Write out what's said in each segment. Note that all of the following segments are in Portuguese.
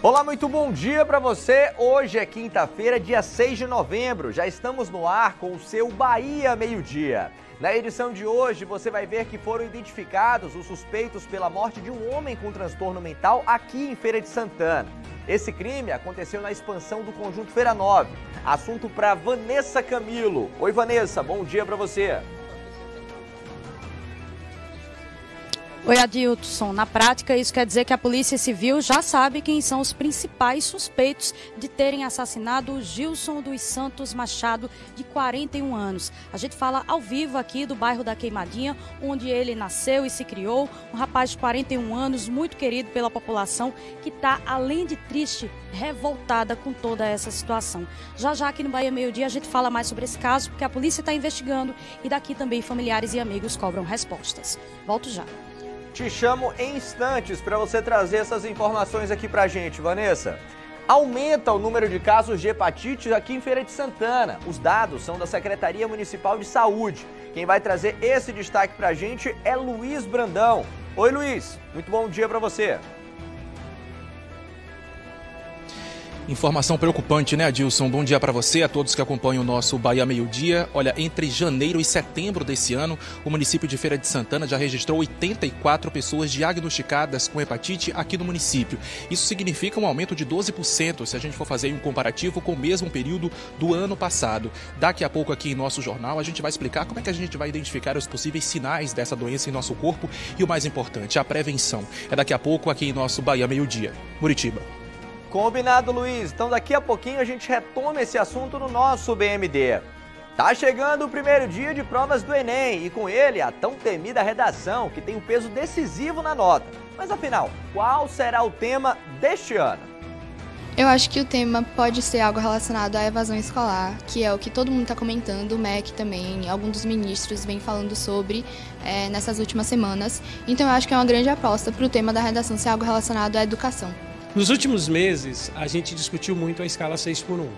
Olá, muito bom dia para você. Hoje é quinta-feira, dia 6 de novembro. Já estamos no ar com o seu Bahia Meio-Dia. Na edição de hoje, você vai ver que foram identificados os suspeitos pela morte de um homem com transtorno mental aqui em Feira de Santana. Esse crime aconteceu na expansão do Conjunto Feira 9. Assunto para Vanessa Camilo. Oi, Vanessa, bom dia para você. Oi, Adilson. Na prática, isso quer dizer que a Polícia Civil já sabe quem são os principais suspeitos de terem assassinado o Gilson dos Santos Machado, de 41 anos. A gente fala ao vivo aqui do bairro da Queimadinha, onde ele nasceu e se criou. Um rapaz de 41 anos, muito querido pela população, que está, além de triste, revoltada com toda essa situação. Já aqui no Bahia Meio-Dia a gente fala mais sobre esse caso, porque a polícia está investigando e daqui também familiares e amigos cobram respostas. Volto já. Te chamo em instantes para você trazer essas informações aqui pra gente, Vanessa. Aumenta o número de casos de hepatite aqui em Feira de Santana. Os dados são da Secretaria Municipal de Saúde. Quem vai trazer esse destaque pra gente é Luiz Brandão. Oi, Luiz. Muito bom dia para você. Informação preocupante, né, Adilson? Bom dia para você, a todos que acompanham o nosso Bahia Meio-Dia. Olha, entre janeiro e setembro desse ano, o município de Feira de Santana já registrou 84 pessoas diagnosticadas com hepatite aqui no município. Isso significa um aumento de 12% se a gente for fazer um comparativo com o mesmo período do ano passado. Daqui a pouco aqui em nosso jornal a gente vai explicar como é que a gente vai identificar os possíveis sinais dessa doença em nosso corpo e o mais importante, a prevenção. É daqui a pouco aqui em nosso Bahia Meio-Dia. Muritiba. Combinado, Luiz. Então daqui a pouquinho a gente retoma esse assunto no nosso BMD. Tá chegando o primeiro dia de provas do Enem e com ele a tão temida redação, que tem um peso decisivo na nota. Mas afinal, qual será o tema deste ano? Eu acho que o tema pode ser algo relacionado à evasão escolar, que é o que todo mundo está comentando, o MEC também, alguns dos ministros vem falando sobre nessas últimas semanas. Então eu acho que é uma grande aposta para o tema da redação ser algo relacionado à educação. Nos últimos meses, a gente discutiu muito a escala 6x1.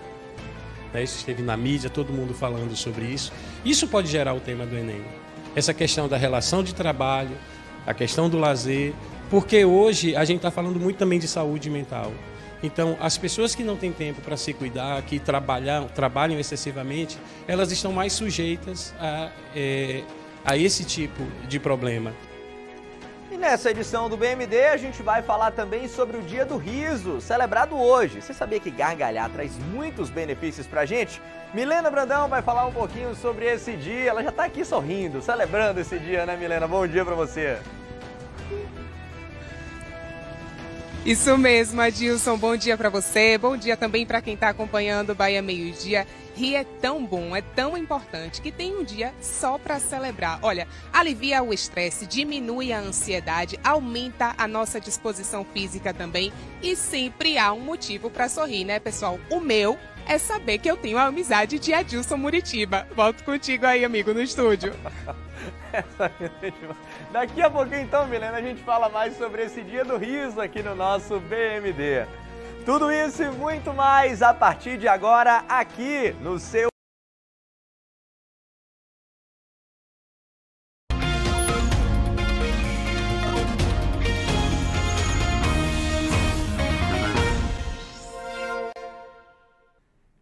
Isso esteve na mídia, todo mundo falando sobre isso. Isso pode gerar o tema do Enem. Essa questão da relação de trabalho, a questão do lazer, porque hoje a gente está falando muito também de saúde mental. Então, as pessoas que não têm tempo para se cuidar, que trabalham excessivamente, elas estão mais sujeitas a esse tipo de problema. E nessa edição do BMD a gente vai falar também sobre o Dia do Riso, celebrado hoje. Você sabia que gargalhar traz muitos benefícios pra gente? Milena Brandão vai falar um pouquinho sobre esse dia. Ela já tá aqui sorrindo, celebrando esse dia, né, Milena? Bom dia pra você. Isso mesmo, Adilson. Bom dia para você. Bom dia também para quem está acompanhando o Bahia Meio-Dia. Rir é tão bom, é tão importante que tem um dia só para celebrar. Olha, alivia o estresse, diminui a ansiedade, aumenta a nossa disposição física também e sempre há um motivo para sorrir, né, pessoal? O meu é saber que eu tenho a amizade de Adilson Muritiba. Volto contigo aí, amigo, no estúdio. Daqui a pouquinho, então, Milena, a gente fala mais sobre esse Dia do Riso aqui no nosso BMD. Tudo isso e muito mais a partir de agora aqui no seu...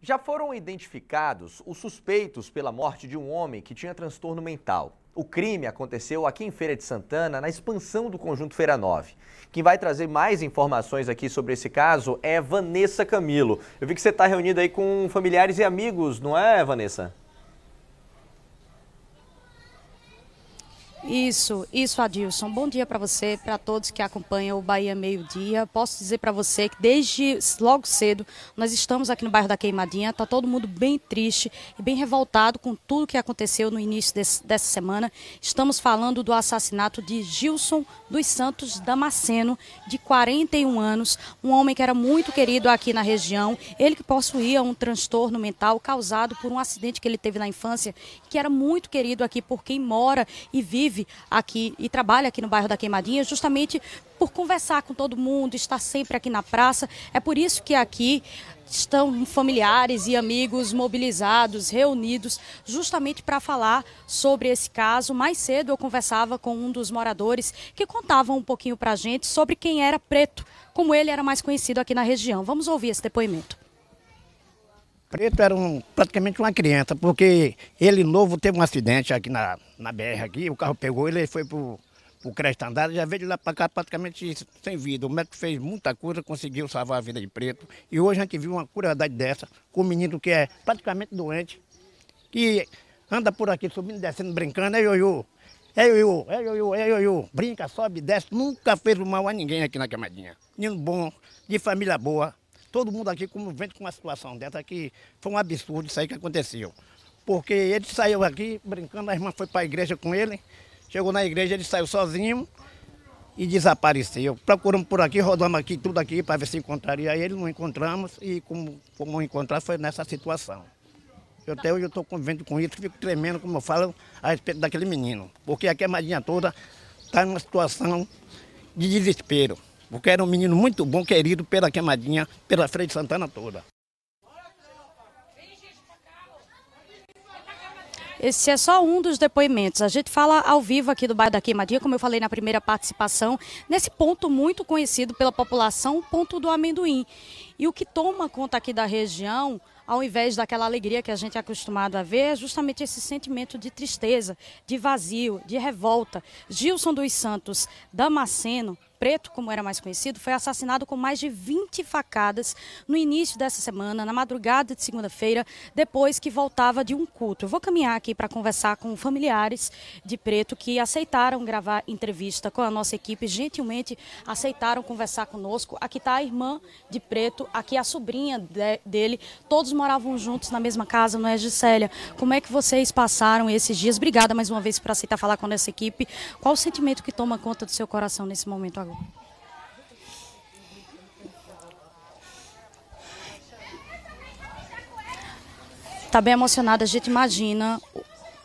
Já foram identificados os suspeitos pela morte de um homem que tinha transtorno mental. O crime aconteceu aqui em Feira de Santana, na expansão do Conjunto Feira 9. Quem vai trazer mais informações aqui sobre esse caso é Vanessa Camilo. Eu vi que você está reunida aí com familiares e amigos, não é, Vanessa? Isso, Adilson. Bom dia para você, para todos que acompanham o Bahia Meio-Dia. Posso dizer para você que desde logo cedo nós estamos aqui no bairro da Queimadinha, está todo mundo bem triste e bem revoltado com tudo que aconteceu no início dessa semana. Estamos falando do assassinato de Gilson dos Santos Damasceno, de 41 anos, um homem que era muito querido aqui na região, ele que possuía um transtorno mental causado por um acidente que ele teve na infância, que era muito querido aqui por quem mora e vive vive aqui e trabalha aqui no bairro da Queimadinha justamente por conversar com todo mundo, estar sempre aqui na praça. É por isso que aqui estão familiares e amigos mobilizados, reunidos, justamente para falar sobre esse caso. Mais cedo eu conversava com um dos moradores que contava um pouquinho para a gente sobre quem era Preto, como ele era mais conhecido aqui na região. Vamos ouvir esse depoimento. Preto era praticamente uma criança, porque ele novo teve um acidente aqui na BR, aqui, o carro pegou ele foi para o crédito standard, já veio de lá para cá praticamente sem vida. O médico fez muita coisa, conseguiu salvar a vida de Preto. E hoje a gente viu uma crueldade dessa, com um menino que é praticamente doente, que anda por aqui subindo e descendo, brincando, é ioiô, é ioiô, é ioiô, é ioiô, brinca, sobe, desce, nunca fez mal a ninguém aqui na Queimadinha. Menino bom, de família boa. Todo mundo aqui como vem com uma situação dessa que foi um absurdo isso aí que aconteceu. Porque ele saiu aqui brincando, a irmã foi para a igreja com ele, chegou na igreja, ele saiu sozinho e desapareceu. Procuramos por aqui, rodamos aqui, tudo aqui para ver se encontraria ele, não encontramos e como não encontrar foi nessa situação. Até hoje eu estou convivendo com isso, fico tremendo, como eu falo, a respeito daquele menino. Porque a Queimadinha toda está numa situação de desespero. Porque era um menino muito bom, querido pela Queimadinha, pela Freire de Santana toda. Esse é só um dos depoimentos. A gente fala ao vivo aqui do bairro da Queimadinha, como eu falei na primeira participação, nesse ponto muito conhecido pela população, o ponto do amendoim. E o que toma conta aqui da região, ao invés daquela alegria que a gente é acostumado a ver, é justamente esse sentimento de tristeza, de vazio, de revolta. Gilson dos Santos Damasceno, Preto, como era mais conhecido, foi assassinado com mais de 20 facadas no início dessa semana, na madrugada de segunda-feira, depois que voltava de um culto. Eu vou caminhar aqui para conversar com familiares de Preto que aceitaram gravar entrevista com a nossa equipe, gentilmente aceitaram conversar conosco. Aqui está a irmã de Preto, aqui a sobrinha dele, todos moravam juntos na mesma casa, não é, Gisélia? Como é que vocês passaram esses dias? Obrigada mais uma vez por aceitar falar com a nossa equipe. Qual o sentimento que toma conta do seu coração nesse momento agora? Está bem emocionada, a gente imagina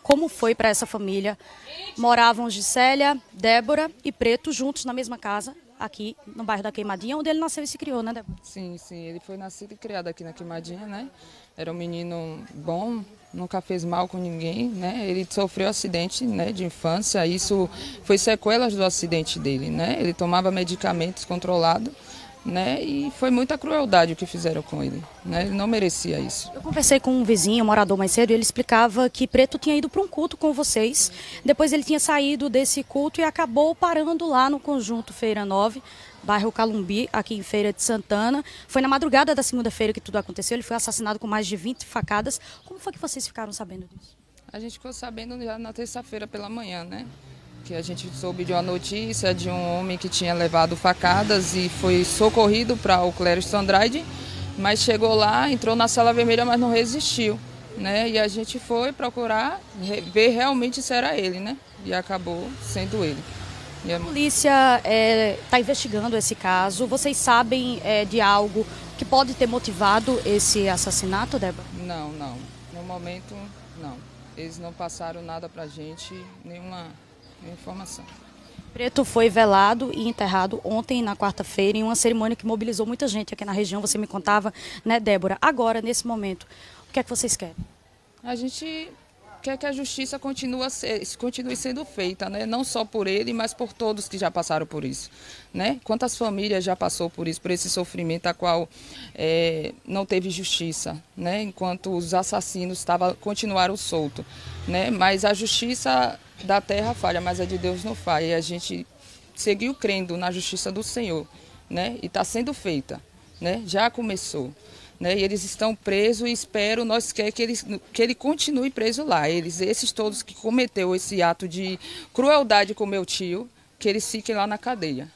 como foi para essa família. Moravam Gisélia, Débora e Preto juntos na mesma casa, aqui no bairro da Queimadinha, onde ele nasceu e se criou, né, Débora? Sim, ele foi nascido e criado aqui na Queimadinha, né? Era um menino bom, nunca fez mal com ninguém, né? Ele sofreu acidente, né, de infância, isso foi sequelas do acidente dele, né? Ele tomava medicamentos controlados, né? E foi muita crueldade o que fizeram com ele, né? Ele não merecia isso. Eu conversei com um vizinho, um morador mais cedo, e ele explicava que Preto tinha ido para um culto com vocês. Depois ele tinha saído desse culto e acabou parando lá no conjunto Feira 9, bairro Calumbi, aqui em Feira de Santana. Foi na madrugada da segunda-feira que tudo aconteceu. Ele foi assassinado com mais de 20 facadas. Como foi que vocês ficaram sabendo disso? A gente ficou sabendo já na terça-feira pela manhã, né? Que a gente soube de uma notícia de um homem que tinha levado facadas e foi socorrido para o Clériston Andrade, mas chegou lá, entrou na sala vermelha, mas não resistiu, né? E a gente foi procurar ver realmente se era ele, né? E acabou sendo ele. A polícia está investigando esse caso. Vocês sabem de algo que pode ter motivado esse assassinato, Débora? Não. No momento, não. Eles não passaram nada para a gente, nenhuma informação. Preto foi velado e enterrado ontem, na quarta-feira, em uma cerimônia que mobilizou muita gente aqui na região. Você me contava, né, Débora? Agora, nesse momento, o que é que vocês querem? A gente quer que a justiça continue sendo feita, né? Não só por ele, mas por todos que já passaram por isso, né? Quantas famílias já passou por isso, por esse sofrimento a qual não teve justiça, né? Enquanto os assassinos continuaram soltos, né? Mas a justiça da terra falha, mas a de Deus não falha. E a gente seguiu crendo na justiça do Senhor, né? E está sendo feita, né? Já começou. Né, e eles estão presos e nós queremos que ele continue preso lá. Esses todos que cometeu esse ato de crueldade com meu tio, que eles fiquem lá na cadeia,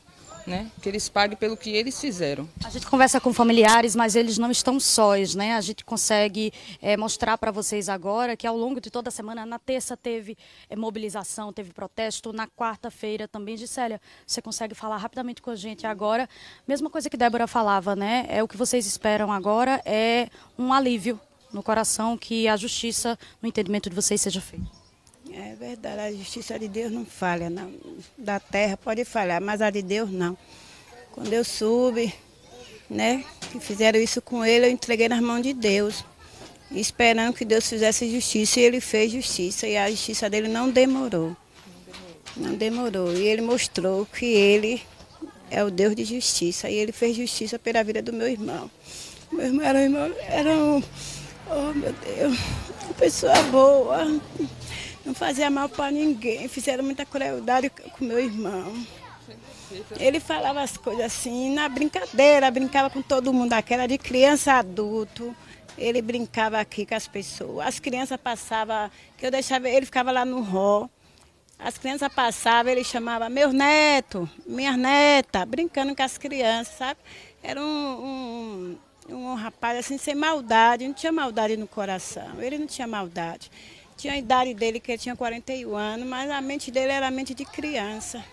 né? Que eles paguem pelo que eles fizeram. A gente conversa com familiares, mas eles não estão sós, né? A gente consegue mostrar para vocês agora que ao longo de toda a semana, na terça teve mobilização, teve protesto, na quarta-feira também. Gisélia, você consegue falar rapidamente com a gente agora? Mesma coisa que Débora falava, né? O que vocês esperam agora é um alívio no coração, que a justiça, no entendimento de vocês, seja feita. É verdade, a justiça de Deus não falha, não. Da terra pode falhar, mas a de Deus não. Quando eu soube, né, que fizeram isso com ele, eu entreguei nas mãos de Deus, esperando que Deus fizesse justiça, e ele fez justiça, e a justiça dele não demorou. Não demorou, e ele mostrou que ele é o Deus de justiça, e ele fez justiça pela vida do meu irmão. Meu irmão era oh meu Deus, uma pessoa boa, não fazia mal para ninguém, fizeram muita crueldade com meu irmão. Ele falava as coisas assim, na brincadeira, brincava com todo mundo, aquela de criança a adulto. Ele brincava aqui com as pessoas. As crianças passavam, que eu deixava, ele ficava lá no ró. As crianças passavam, ele chamava meus netos, minhas netas, brincando com as crianças, sabe? Era um rapaz assim, sem maldade, não tinha maldade no coração, ele não tinha maldade. Tinha a idade dele, que ele tinha 41 anos, mas a mente dele era mente de criança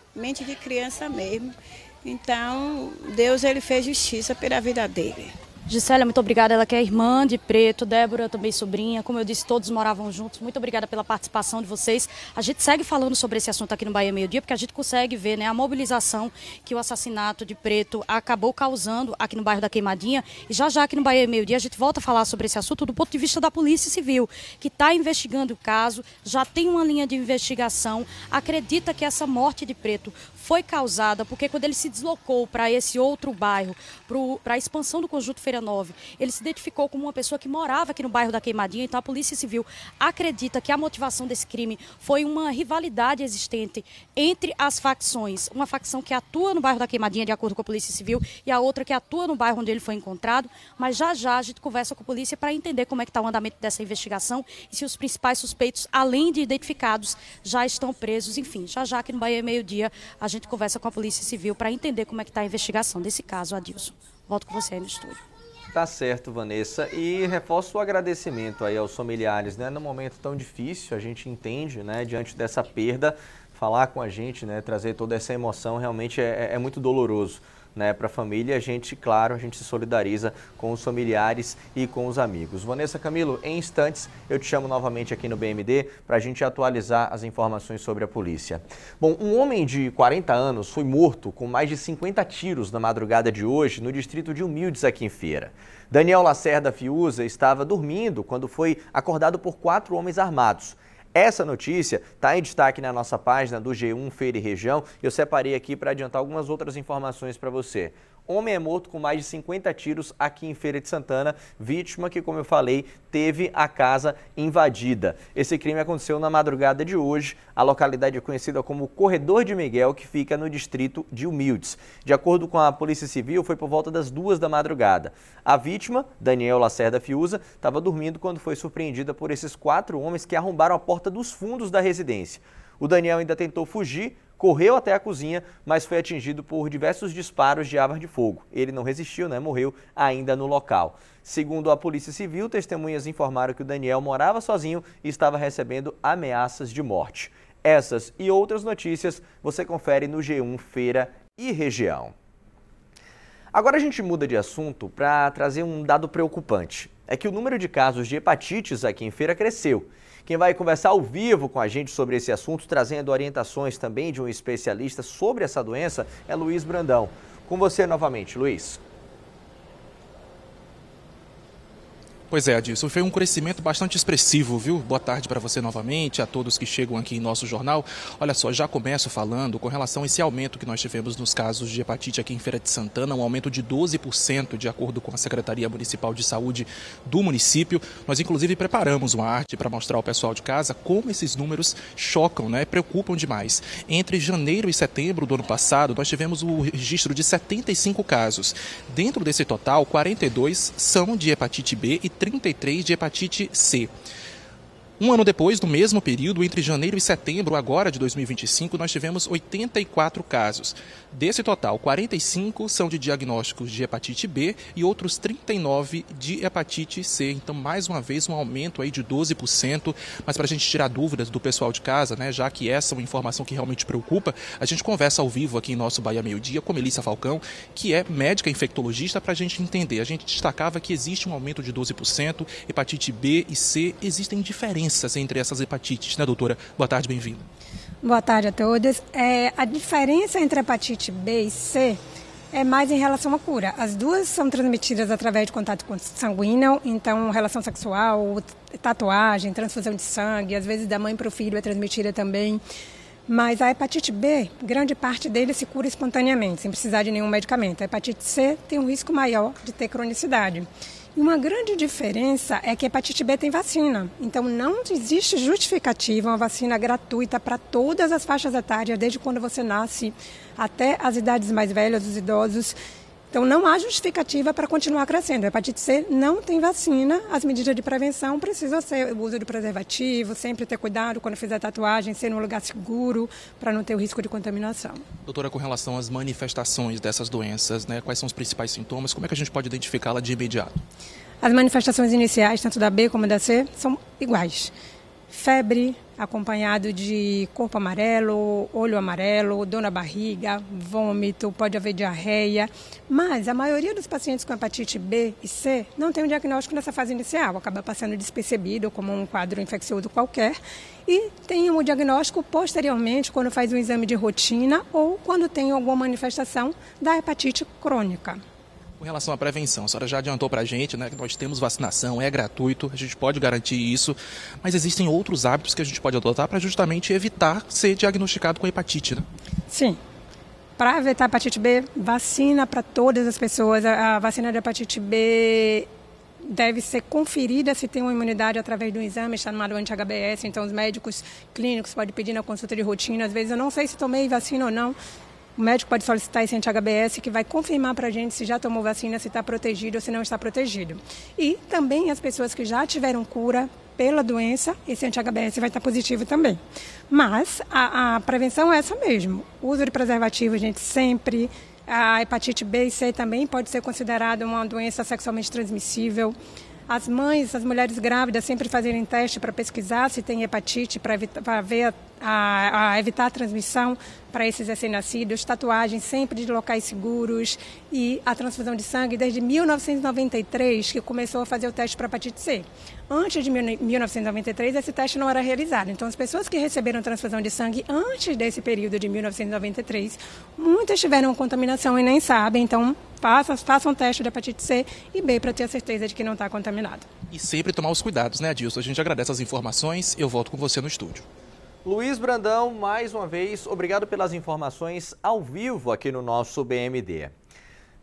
mesmo. Então, Deus ele fez justiça pela vida dele. Gisélia, muito obrigada. Ela que é irmã de Preto, Débora também sobrinha. Como eu disse, todos moravam juntos. Muito obrigada pela participação de vocês. A gente segue falando sobre esse assunto aqui no Bahia Meio Dia, porque a gente consegue ver, né, a mobilização que o assassinato de Preto acabou causando aqui no bairro da Queimadinha. E já aqui no Bahia Meio Dia a gente volta a falar sobre esse assunto do ponto de vista da Polícia Civil, que está investigando o caso, já tem uma linha de investigação, acredita que essa morte de Preto foi causada porque quando ele se deslocou para esse outro bairro, para a expansão do Conjunto Feira 9, ele se identificou como uma pessoa que morava aqui no bairro da Queimadinha. Então a Polícia Civil acredita que a motivação desse crime foi uma rivalidade existente entre as facções, uma facção que atua no bairro da Queimadinha, de acordo com a Polícia Civil, e a outra que atua no bairro onde ele foi encontrado. Mas já a gente conversa com a polícia para entender como é que está o andamento dessa investigação e se os principais suspeitos, além de identificados, já estão presos. Enfim, já aqui no Bahia Meio Dia a gente conversa com a Polícia Civil para entender como é que está a investigação desse caso, Adilson. Volto com você aí no estúdio. Tá certo, Vanessa, e reforço o agradecimento aí aos familiares, né? Num momento tão difícil, a gente entende, né, diante dessa perda, falar com a gente, né, trazer toda essa emoção, realmente é muito doloroso, né, para a família. A gente se solidariza com os familiares e com os amigos. Vanessa, Camilo, em instantes eu te chamo novamente aqui no BMD para a gente atualizar as informações sobre a polícia. Bom, um homem de 40 anos foi morto com mais de 50 tiros na madrugada de hoje no distrito de Humildes, aqui em Feira. Daniel Lacerda Fiuza estava dormindo quando foi acordado por 4 homens armados. Essa notícia está em destaque na nossa página do G1 Feira e Região. Eu separei aqui para adiantar algumas outras informações para você. Homem é morto com mais de 50 tiros aqui em Feira de Santana, vítima que, como eu falei, teve a casa invadida. Esse crime aconteceu na madrugada de hoje. A localidade é conhecida como Corredor de Miguel, que fica no distrito de Humildes. De acordo com a Polícia Civil, foi por volta das 2 da madrugada. A vítima, Daniel Lacerda Fiuza, estava dormindo quando foi surpreendida por esses 4 homens que arrombaram a porta dos fundos da residência. O Daniel ainda tentou fugir, correu até a cozinha, mas foi atingido por diversos disparos de arma de fogo. Ele não resistiu, né? Morreu ainda no local. Segundo a Polícia Civil, testemunhas informaram que o Daniel morava sozinho e estava recebendo ameaças de morte. Essas e outras notícias você confere no G1 Feira e Região. Agora a gente muda de assunto para trazer um dado preocupante. É que o número de casos de hepatites aqui em Feira cresceu. Quem vai conversar ao vivo com a gente sobre esse assunto, trazendo orientações também de um especialista sobre essa doença, é Luiz Brandão. Com você novamente, Luiz. Pois é, Adilson, foi um crescimento bastante expressivo, viu? Boa tarde para você novamente, a todos que chegam aqui em nosso jornal. Olha só, já começo falando com relação a esse aumento que nós tivemos nos casos de hepatite aqui em Feira de Santana, um aumento de 12%, de acordo com a Secretaria Municipal de Saúde do município. Nós, inclusive, preparamos uma arte para mostrar ao pessoal de casa como esses números chocam, né? Preocupam demais. Entre janeiro e setembro do ano passado, nós tivemos o registro de 75 casos. Dentro desse total, 42 são de hepatite B e 33 de hepatite C. Um ano depois, no mesmo período, entre janeiro e setembro agora de 2025, nós tivemos 84 casos. Desse total, 45 são de diagnósticos de hepatite B e outros 39 de hepatite C. Então, mais uma vez, um aumento aí de 12%. Mas para a gente tirar dúvidas do pessoal de casa, né, já que essa é uma informação que realmente preocupa, a gente conversa ao vivo aqui em nosso Bahia Meio Dia com Melissa Falcão, que é médica infectologista, para a gente entender. A gente destacava que existe um aumento de 12%, hepatite B e C, existem diferenças diferenças entre essas hepatites, né, doutora? Boa tarde, bem-vinda. Boa tarde a todos. A diferença entre a hepatite B e C é mais em relação à cura. As duas são transmitidas através de contato sanguíneo, então relação sexual, tatuagem, transfusão de sangue, às vezes da mãe para o filho é transmitida também. Mas a hepatite B, grande parte dele se cura espontaneamente, sem precisar de nenhum medicamento. A hepatite C tem um risco maior de ter cronicidade. E uma grande diferença é que a hepatite B tem vacina. Então, não existe justificativa, uma vacina gratuita para todas as faixas etárias, desde quando você nasce até as idades mais velhas, os idosos. Então, não há justificativa para continuar crescendo. A hepatite C não tem vacina. As medidas de prevenção precisam ser o uso de preservativo, sempre ter cuidado quando fizer tatuagem, ser num lugar seguro, para não ter o risco de contaminação. Doutora, com relação às manifestações dessas doenças, né, quais são os principais sintomas? Como é que a gente pode identificá-la de imediato? As manifestações iniciais, tanto da B como da C, são iguais. Febre, acompanhado de corpo amarelo, olho amarelo, dor na barriga, vômito, pode haver diarreia. Mas a maioria dos pacientes com hepatite B e C não tem um diagnóstico nessa fase inicial, acaba passando despercebido como um quadro infeccioso qualquer e tem um diagnóstico posteriormente quando faz um exame de rotina ou quando tem alguma manifestação da hepatite crônica. Com relação à prevenção, a senhora já adiantou para a gente, né, que nós temos vacinação, é gratuito, a gente pode garantir isso, mas existem outros hábitos que a gente pode adotar para justamente evitar ser diagnosticado com hepatite, né? Sim. Para evitar a hepatite B, vacina para todas as pessoas. A vacina de hepatite B deve ser conferida se tem uma imunidade através de um exame chamado anti-HBS, então os médicos clínicos podem pedir na consulta de rotina, às vezes eu não sei se tomei vacina ou não. O médico pode solicitar esse anti-HBS que vai confirmar para a gente se já tomou vacina, se está protegido ou se não está protegido. E também as pessoas que já tiveram cura pela doença, esse anti-HBS vai estar positivo também. Mas a prevenção é essa mesmo. O uso de preservativo, gente, sempre. A hepatite B e C também pode ser considerada uma doença sexualmente transmissível. As mães, as mulheres grávidas sempre fazerem teste para pesquisar se tem hepatite, para evitar a transmissão para esses recém-nascidos, tatuagens sempre de locais seguros e a transfusão de sangue desde 1993 que começou a fazer o teste para hepatite C. Antes de 1993 esse teste não era realizado, então as pessoas que receberam transfusão de sangue antes desse período de 1993, muitas tiveram contaminação e nem sabem, então façam teste de hepatite C e B para ter a certeza de que não está contaminado. E sempre tomar os cuidados, né, Adilson? A gente agradece as informações, eu volto com você no estúdio. Luiz Brandão, mais uma vez, obrigado pelas informações ao vivo aqui no nosso BMD.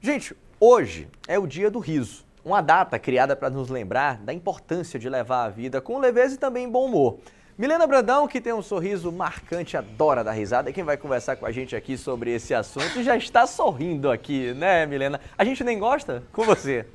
Gente, hoje é o Dia do Riso, uma data criada para nos lembrar da importância de levar a vida com leveza e também bom humor. Milena Brandão, que tem um sorriso marcante, adora dar risada, quem vai conversar com a gente aqui sobre esse assunto já está sorrindo aqui, né, Milena? A gente nem gosta? Com você.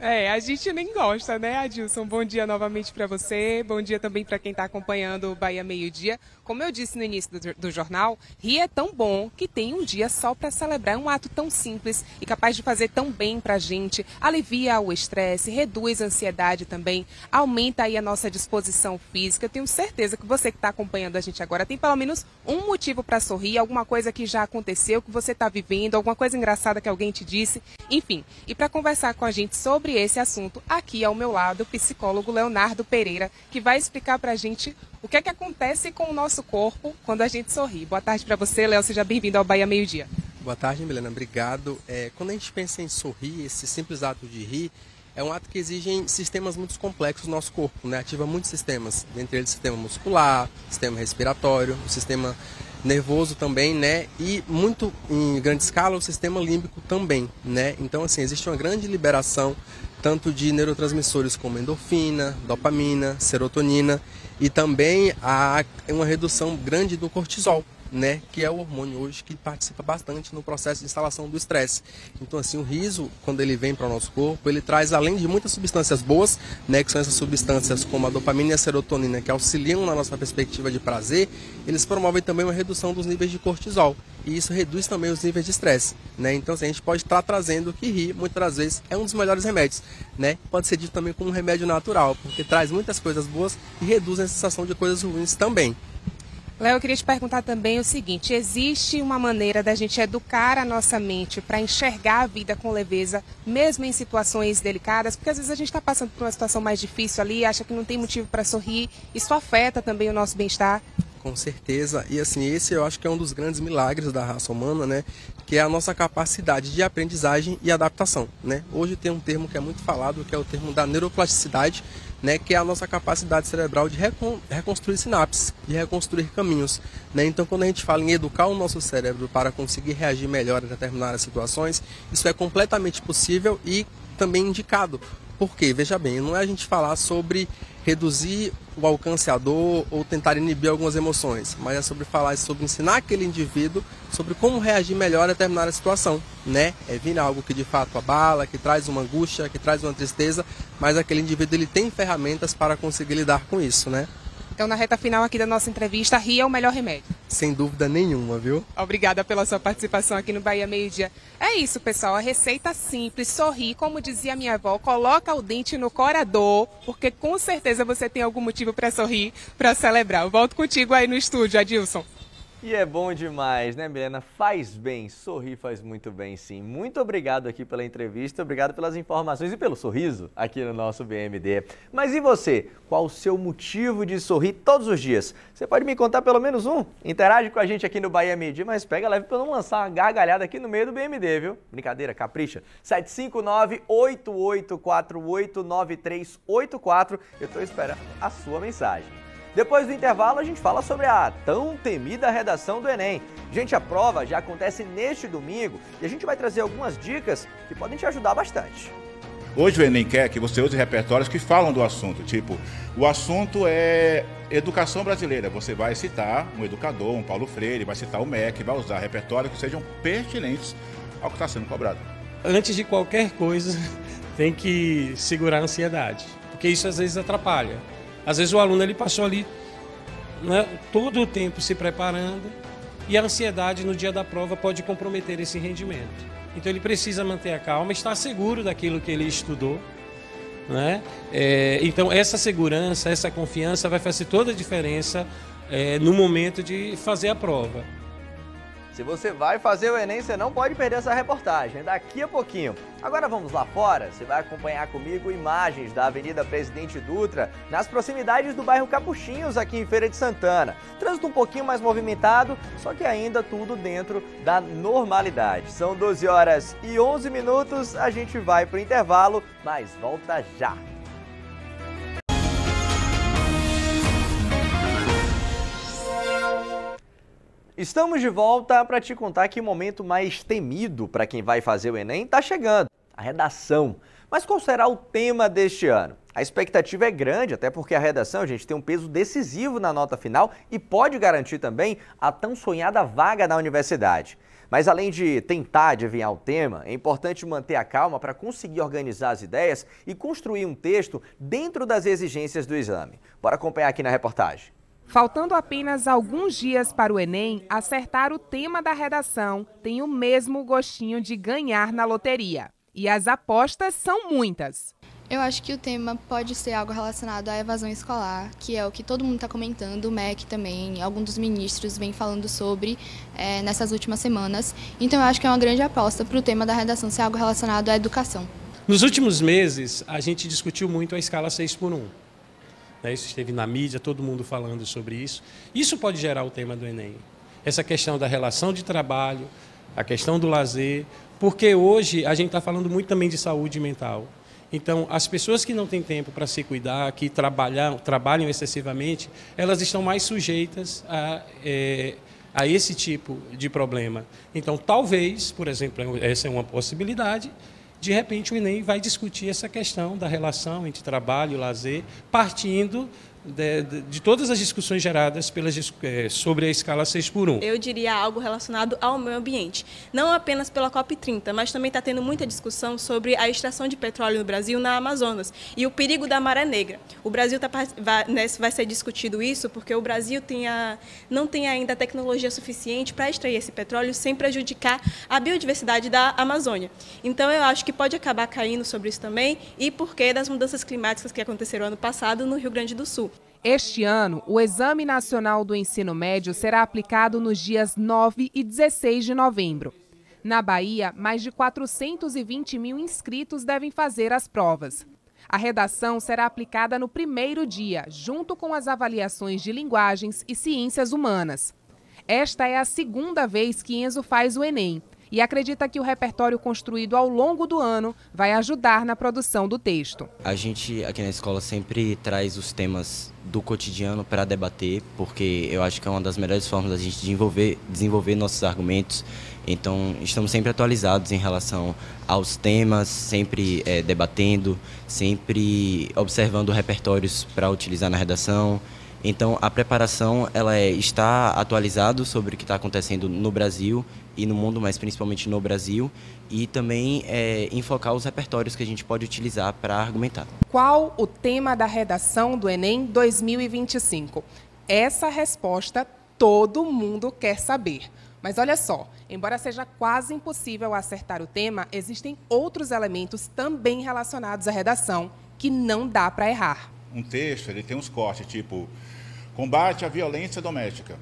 A gente nem gosta, né, Adilson? Bom dia novamente para você, bom dia também para quem está acompanhando o Bahia Meio Dia. Como eu disse no início do jornal, rir é tão bom que tem um dia só para celebrar. É um ato tão simples e capaz de fazer tão bem para a gente, alivia o estresse, reduz a ansiedade também, aumenta aí a nossa disposição física. Eu tenho certeza que você que está acompanhando a gente agora tem pelo menos um motivo para sorrir, alguma coisa que já aconteceu, que você está vivendo, alguma coisa engraçada que alguém te disse, enfim. E para conversar com a gente sobre esse assunto, aqui ao meu lado, o psicólogo Leonardo Pereira, que vai explicar para a gente o que é que acontece com o nosso corpo quando a gente sorri. Boa tarde para você, Léo, seja bem-vindo ao Bahia Meio Dia. Boa tarde, Milena, obrigado. Quando a gente pensa em sorrir, esse simples ato de rir, é um ato que exige sistemas muito complexos no nosso corpo, né? Ativa muitos sistemas, dentre eles o sistema muscular, o sistema respiratório, o sistema nervoso também, né? E muito em grande escala o sistema límbico também, né? Então, assim, existe uma grande liberação tanto de neurotransmissores como endorfina, dopamina, serotonina e também há uma redução grande do cortisol, né, que é o hormônio hoje que participa bastante no processo de instalação do estresse. Então, assim, o riso, quando ele vem para o nosso corpo, ele traz, além de muitas substâncias boas, né, que são essas substâncias como a dopamina e a serotonina, que auxiliam na nossa perspectiva de prazer, eles promovem também uma redução dos níveis de cortisol. E isso reduz também os níveis de estresse, né? Então, assim, a gente pode estar trazendo que rir, muitas das vezes, é um dos melhores remédios, né? Pode ser dito também como um remédio natural, porque traz muitas coisas boas e reduz a sensação de coisas ruins também. Léo, eu queria te perguntar também o seguinte, existe uma maneira da gente educar a nossa mente para enxergar a vida com leveza, mesmo em situações delicadas? Porque às vezes a gente está passando por uma situação mais difícil ali, acha que não tem motivo para sorrir, isso afeta também o nosso bem-estar? Com certeza, e assim, esse eu acho que é um dos grandes milagres da raça humana, né? Que é a nossa capacidade de aprendizagem e adaptação, né? Hoje tem um termo que é muito falado, que é o termo da neuroplasticidade, né? Que é a nossa capacidade cerebral de reconstruir sinapses, de reconstruir caminhos, né? Então, quando a gente fala em educar o nosso cérebro para conseguir reagir melhor a determinadas situações, isso é completamente possível e também indicado. Por quê? Veja bem, não é a gente falar sobre reduzir o alcance à dor ou tentar inibir algumas emoções, mas é sobre falar sobre ensinar aquele indivíduo sobre como reagir melhor a determinada situação, né? É vir algo que de fato abala, que traz uma angústia, que traz uma tristeza, mas aquele indivíduo ele tem ferramentas para conseguir lidar com isso, né? Então, na reta final aqui da nossa entrevista, rir é o melhor remédio. Sem dúvida nenhuma, viu? Obrigada pela sua participação aqui no Bahia Meio Dia. É isso, pessoal. A receita simples, sorrir, como dizia minha avó, coloca o dente no corador, porque com certeza você tem algum motivo para sorrir, para celebrar. Eu volto contigo aí no estúdio, Adilson. E é bom demais, né, Milena? Faz bem, sorrir faz muito bem, sim. Muito obrigado aqui pela entrevista, obrigado pelas informações e pelo sorriso aqui no nosso BMD. Mas e você? Qual o seu motivo de sorrir todos os dias? Você pode me contar pelo menos um? Interage com a gente aqui no Bahia Meio Dia, mas pega leve para não lançar uma gargalhada aqui no meio do BMD, viu? Brincadeira, capricha. 759-8848-9384. Eu estou esperando a sua mensagem. Depois do intervalo, a gente fala sobre a tão temida redação do Enem. Gente, a prova já acontece neste domingo e a gente vai trazer algumas dicas que podem te ajudar bastante. Hoje o Enem quer que você use repertórios que falam do assunto, tipo, o assunto é educação brasileira. Você vai citar um educador, um Paulo Freire, vai citar o MEC, vai usar repertórios que sejam pertinentes ao que está sendo cobrado. Antes de qualquer coisa, tem que segurar a ansiedade, porque isso às vezes atrapalha. Às vezes o aluno ele passou ali, né, todo o tempo se preparando e a ansiedade no dia da prova pode comprometer esse rendimento. Então ele precisa manter a calma, estar seguro daquilo que ele estudou, né? Então essa segurança, essa confiança vai fazer toda a diferença no momento de fazer a prova. Se você vai fazer o Enem, você não pode perder essa reportagem, daqui a pouquinho. Agora vamos lá fora, você vai acompanhar comigo imagens da Avenida Presidente Dutra, nas proximidades do bairro Capuchinhos, aqui em Feira de Santana. Trânsito um pouquinho mais movimentado, só que ainda tudo dentro da normalidade. São 12h11, a gente vai para o intervalo, mas volta já. Estamos de volta para te contar que o momento mais temido para quem vai fazer o Enem está chegando, a redação. Mas qual será o tema deste ano? A expectativa é grande, até porque a redação, gente, tem um peso decisivo na nota final e pode garantir também a tão sonhada vaga na universidade. Mas além de tentar adivinhar o tema, é importante manter a calma para conseguir organizar as ideias e construir um texto dentro das exigências do exame. Bora acompanhar aqui na reportagem. Faltando apenas alguns dias para o Enem, acertar o tema da redação tem o mesmo gostinho de ganhar na loteria. E as apostas são muitas. Eu acho que o tema pode ser algo relacionado à evasão escolar, que é o que todo mundo está comentando, o MEC também, alguns dos ministros vem falando sobre nessas últimas semanas. Então eu acho que é uma grande aposta para o tema da redação ser algo relacionado à educação. Nos últimos meses, a gente discutiu muito a escala 6x1. Isso esteve na mídia, todo mundo falando sobre isso. Isso pode gerar o tema do Enem. Essa questão da relação de trabalho, a questão do lazer, porque hoje a gente está falando muito também de saúde mental. Então, as pessoas que não têm tempo para se cuidar, que trabalham excessivamente, elas estão mais sujeitas a esse tipo de problema. Então, talvez, por exemplo, essa é uma possibilidade, de repente o Enem vai discutir essa questão da relação entre trabalho e lazer, partindo de todas as discussões geradas sobre a escala 6x1. Eu diria algo relacionado ao meio ambiente. Não apenas pela COP30, mas também está tendo muita discussão sobre a extração de petróleo no Brasil, na Amazonas, e o perigo da maré negra. O Brasil vai ser discutido isso porque o Brasil não tem ainda tecnologia suficiente para extrair esse petróleo sem prejudicar a biodiversidade da Amazônia. Então, eu acho que pode acabar caindo sobre isso também, e porque das mudanças climáticas que aconteceram ano passado no Rio Grande do Sul. Este ano, o Exame Nacional do Ensino Médio será aplicado nos dias 9 e 16 de novembro. Na Bahia, mais de 420 mil inscritos devem fazer as provas. A redação será aplicada no primeiro dia, junto com as avaliações de linguagens e ciências humanas. Esta é a segunda vez que Enzo faz o Enem e acredita que o repertório construído ao longo do ano vai ajudar na produção do texto. A gente aqui na escola sempre traz os temas do cotidiano para debater, porque eu acho que é uma das melhores formas da gente desenvolver nossos argumentos. Então, estamos sempre atualizados em relação aos temas, sempre debatendo, sempre observando repertórios para utilizar na redação. Então, a preparação ela está atualizado sobre o que está acontecendo no Brasil e no mundo, mas principalmente no Brasil, e também enfocar os repertórios que a gente pode utilizar para argumentar. Qual o tema da redação do Enem 2025? Essa resposta todo mundo quer saber. Mas olha só, embora seja quase impossível acertar o tema, existem outros elementos também relacionados à redação que não dá para errar. Um texto ele tem uns cortes, tipo combate à violência doméstica.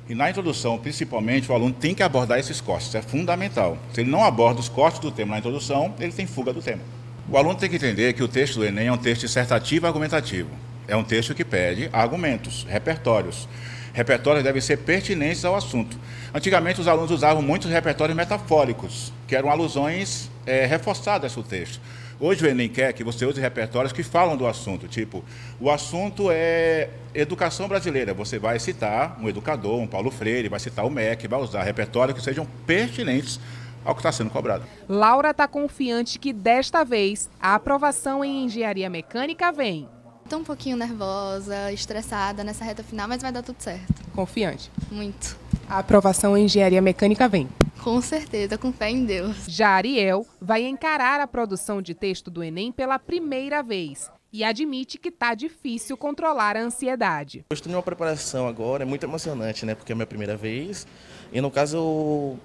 E na introdução, principalmente, o aluno tem que abordar esses cortes, isso é fundamental. Se ele não aborda os cortes do tema na introdução, ele tem fuga do tema. O aluno tem que entender que o texto do Enem é um texto dissertativo e argumentativo. É um texto que pede argumentos, repertórios. Repertórios devem ser pertinentes ao assunto. Antigamente, os alunos usavam muitos repertórios metafóricos, que eram alusões reforçadas ao texto. Hoje o Enem quer que você use repertórios que falam do assunto, tipo, o assunto é educação brasileira. Você vai citar um educador, um Paulo Freire, vai citar o MEC, vai usar repertórios que sejam pertinentes ao que está sendo cobrado. Laura está confiante que desta vez a aprovação em engenharia mecânica vem. Estou um pouquinho nervosa, estressada nessa reta final, mas vai dar tudo certo. Confiante? Muito. A aprovação em engenharia mecânica vem. Com certeza, com fé em Deus. Já Ariel vai encarar a produção de texto do Enem pela primeira vez e admite que está difícil controlar a ansiedade. Eu estou em uma preparação agora, é muito emocionante, né? Porque é a minha primeira vez e, no caso,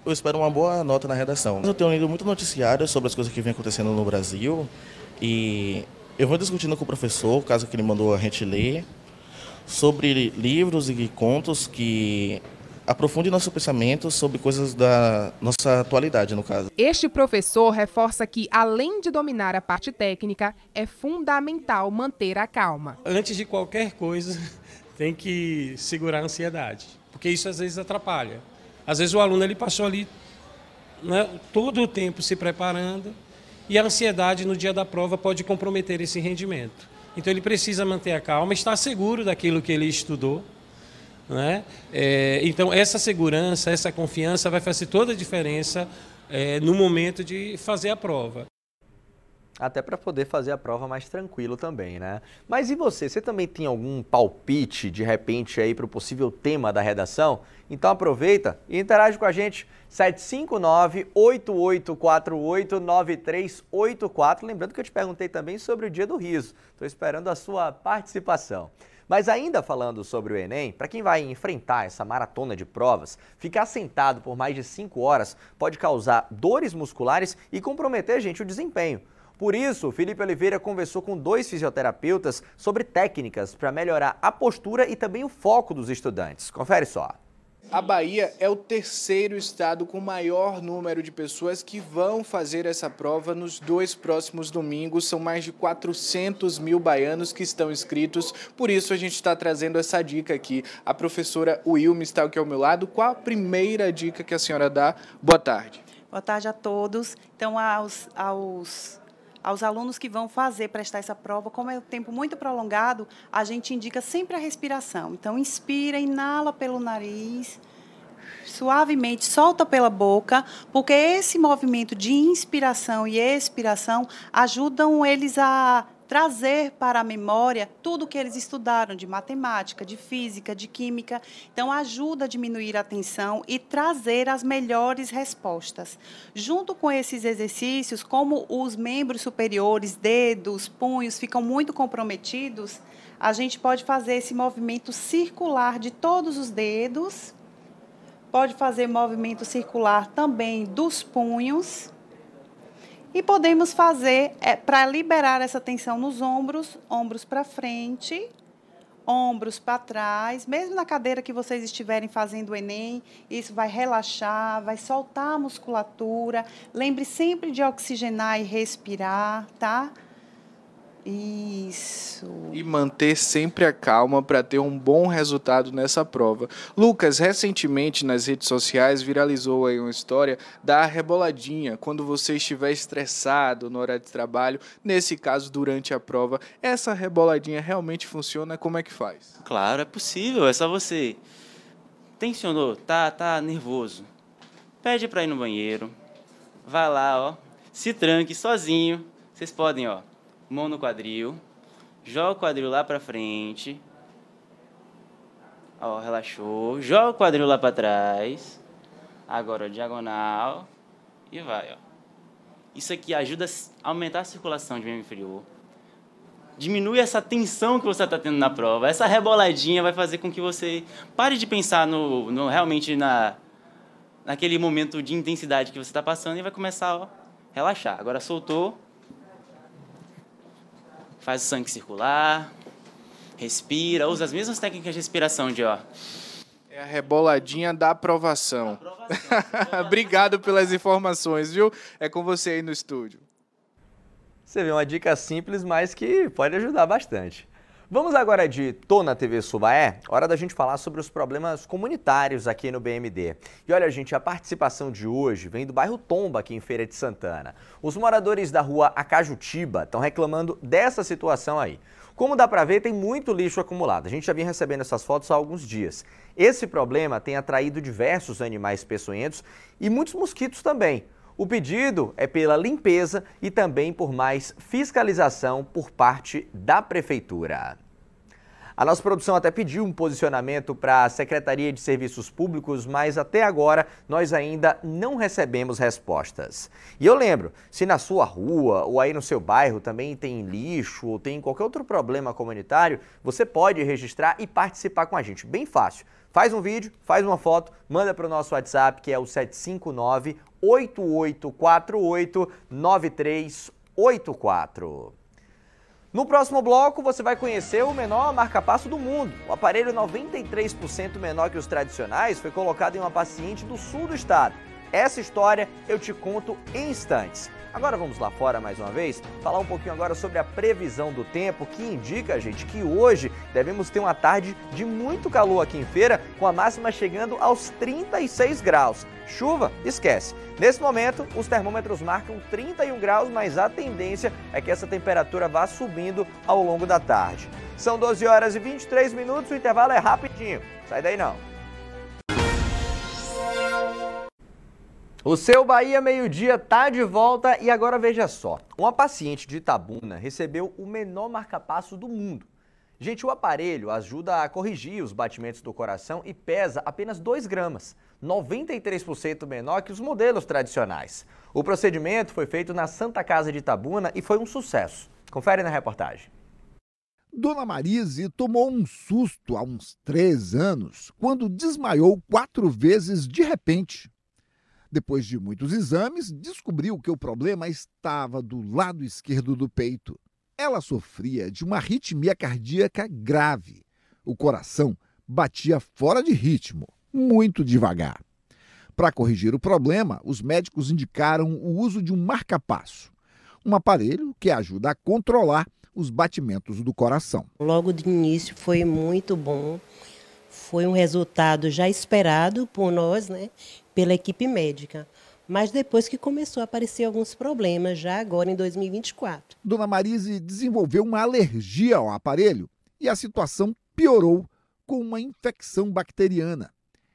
eu espero uma boa nota na redação. Eu tenho lido muito noticiário sobre as coisas que vem acontecendo no Brasil e eu vou discutindo com o professor, caso que ele mandou a gente ler, sobre livros e contos que aprofunde nosso pensamento sobre coisas da nossa atualidade, no caso. Este professor reforça que, além de dominar a parte técnica, é fundamental manter a calma. Antes de qualquer coisa, tem que segurar a ansiedade, porque isso às vezes atrapalha. Às vezes o aluno ele passou ali, né, todo o tempo se preparando e a ansiedade no dia da prova pode comprometer esse rendimento. Então ele precisa manter a calma, estar seguro daquilo que ele estudou, né? Então essa segurança, essa confiança vai fazer toda a diferença no momento de fazer a prova. Até para poder fazer a prova mais tranquilo também, né? Mas e você? Você também tem algum palpite, de repente, aí para o possível tema da redação? Então aproveita e interage com a gente. 759-8848-9384. Lembrando que eu te perguntei também sobre o Dia do Riso. Estou esperando a sua participação. Mas ainda falando sobre o Enem, para quem vai enfrentar essa maratona de provas, ficar sentado por mais de 5 horas pode causar dores musculares e comprometer, gente, o desempenho. Por isso, o Felipe Oliveira conversou com 2 fisioterapeutas sobre técnicas para melhorar a postura e também o foco dos estudantes. Confere só. A Bahia é o terceiro estado com maior número de pessoas que vão fazer essa prova nos 2 próximos domingos. São mais de 400 mil baianos que estão inscritos, por isso a gente está trazendo essa dica aqui. A professora Wilma está aqui ao meu lado. Qual a primeira dica que a senhora dá? Boa tarde. Boa tarde a todos. Então, aos alunos que vão prestar essa prova, como é um tempo muito prolongado, a gente indica sempre a respiração. Então, inspira, inala pelo nariz, suavemente solta pela boca, porque esse movimento de inspiração e expiração ajudam eles a trazer para a memória tudo que eles estudaram de matemática, de física, de química. Então, ajuda a diminuir a tensão e trazer as melhores respostas. Junto com esses exercícios, como os membros superiores, dedos, punhos, ficam muito comprometidos, a gente pode fazer esse movimento circular de todos os dedos, pode fazer movimento circular também dos punhos, e podemos fazer, para liberar essa tensão nos ombros, ombros para frente, ombros para trás, mesmo na cadeira que vocês estiverem fazendo o Enem, isso vai relaxar, vai soltar a musculatura. Lembre sempre de oxigenar e respirar, tá? Isso. E manter sempre a calma para ter um bom resultado nessa prova. Lucas, recentemente nas redes sociais viralizou aí uma história da reboladinha, quando você estiver estressado no horário de trabalho, nesse caso durante a prova. Essa reboladinha realmente funciona? Como é que faz? Claro, é possível, é só você. Tensionou, tá nervoso. Pede para ir no banheiro, vai lá, ó, se tranque sozinho. Vocês podem, ó, mão no quadril, joga o quadril lá pra frente, ó, relaxou, joga o quadril lá pra trás, agora diagonal e vai, ó. Isso aqui ajuda a aumentar a circulação de membro inferior, diminui essa tensão que você está tendo na prova. Essa reboladinha vai fazer com que você pare de pensar realmente naquele momento de intensidade que você está passando e vai começar a relaxar. Agora soltou, faz o sangue circular, respira, usa as mesmas técnicas de respiração É a reboladinha da aprovação. Obrigado pelas informações, viu? É com você aí no estúdio. Você vê uma dica simples, mas que pode ajudar bastante. Vamos agora de Tô na TV Subaé, hora da gente falar sobre os problemas comunitários aqui no BMD. E olha, gente, a participação de hoje vem do bairro Tomba, aqui em Feira de Santana. Os moradores da rua Acajutiba estão reclamando dessa situação aí. Como dá pra ver, tem muito lixo acumulado. A gente já vinha recebendo essas fotos há alguns dias. Esse problema tem atraído diversos animais peçonhentos e muitos mosquitos também. O pedido é pela limpeza e também por mais fiscalização por parte da Prefeitura. A nossa produção até pediu um posicionamento para a Secretaria de Serviços Públicos, mas até agora nós ainda não recebemos respostas. E eu lembro, se na sua rua ou aí no seu bairro também tem lixo ou tem qualquer outro problema comunitário, você pode registrar e participar com a gente. Bem fácil. Faz um vídeo, faz uma foto, manda para o nosso WhatsApp, que é o 759-8848-9384. No próximo bloco, você vai conhecer o menor marca-passo do mundo. O aparelho 93% menor que os tradicionais foi colocado em uma paciente do sul do estado. Essa história eu te conto em instantes. Agora vamos lá fora mais uma vez, falar um pouquinho agora sobre a previsão do tempo, que indica, gente, que hoje devemos ter uma tarde de muito calor aqui em Feira, com a máxima chegando aos 36 graus. Chuva, esquece. Nesse momento, os termômetros marcam 31 graus, mas a tendência é que essa temperatura vá subindo ao longo da tarde. São 12 horas e 23 minutos, o intervalo é rapidinho. Sai daí não. O seu Bahia Meio-Dia tá de volta e agora veja só. Uma paciente de Itabuna recebeu o menor marca-passo do mundo. Gente, o aparelho ajuda a corrigir os batimentos do coração e pesa apenas 2 gramas, 93% menor que os modelos tradicionais. O procedimento foi feito na Santa Casa de Itabuna e foi um sucesso. Confere na reportagem. Dona Marise tomou um susto há uns 3 anos, quando desmaiou 4 vezes de repente. Depois de muitos exames, descobriu que o problema estava do lado esquerdo do peito. Ela sofria de uma arritmia cardíaca grave. O coração batia fora de ritmo, muito devagar. Para corrigir o problema, os médicos indicaram o uso de um marca-passo, um aparelho que ajuda a controlar os batimentos do coração. Logo de início foi muito bom, foi um resultado já esperado por nós, pela equipe médica. Mas depois que começou a aparecer alguns problemas, já agora em 2024. Dona Marise desenvolveu uma alergia ao aparelho e a situação piorou com uma infecção bacteriana.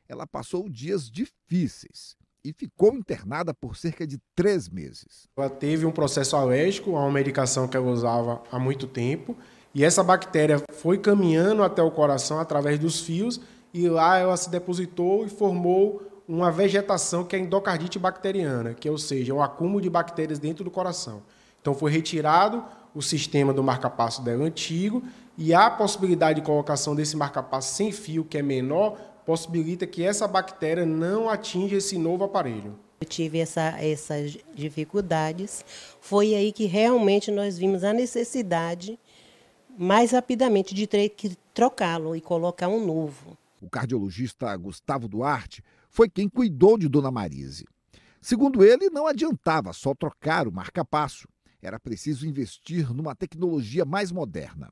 Ela passou dias difíceis e ficou internada por cerca de 3 meses. Ela teve um processo alérgico a uma medicação que ela usava há muito tempo e essa bactéria foi caminhando até o coração através dos fios e lá ela se depositou e formou uma vegetação que é a endocardite bacteriana, que ou seja, o acúmulo de bactérias dentro do coração. Então foi retirado o sistema do marca-passo dela antigo e a possibilidade de colocação desse marca-passo sem fio, que é menor, possibilita que essa bactéria não atinja esse novo aparelho. Eu tive essas dificuldades, foi aí que realmente nós vimos a necessidade mais rapidamente de ter que trocá-lo e colocar um novo. O cardiologista Gustavo Duarte foi quem cuidou de Dona Marise. Segundo ele, não adiantava só trocar o marca-passo. Era preciso investir numa tecnologia mais moderna.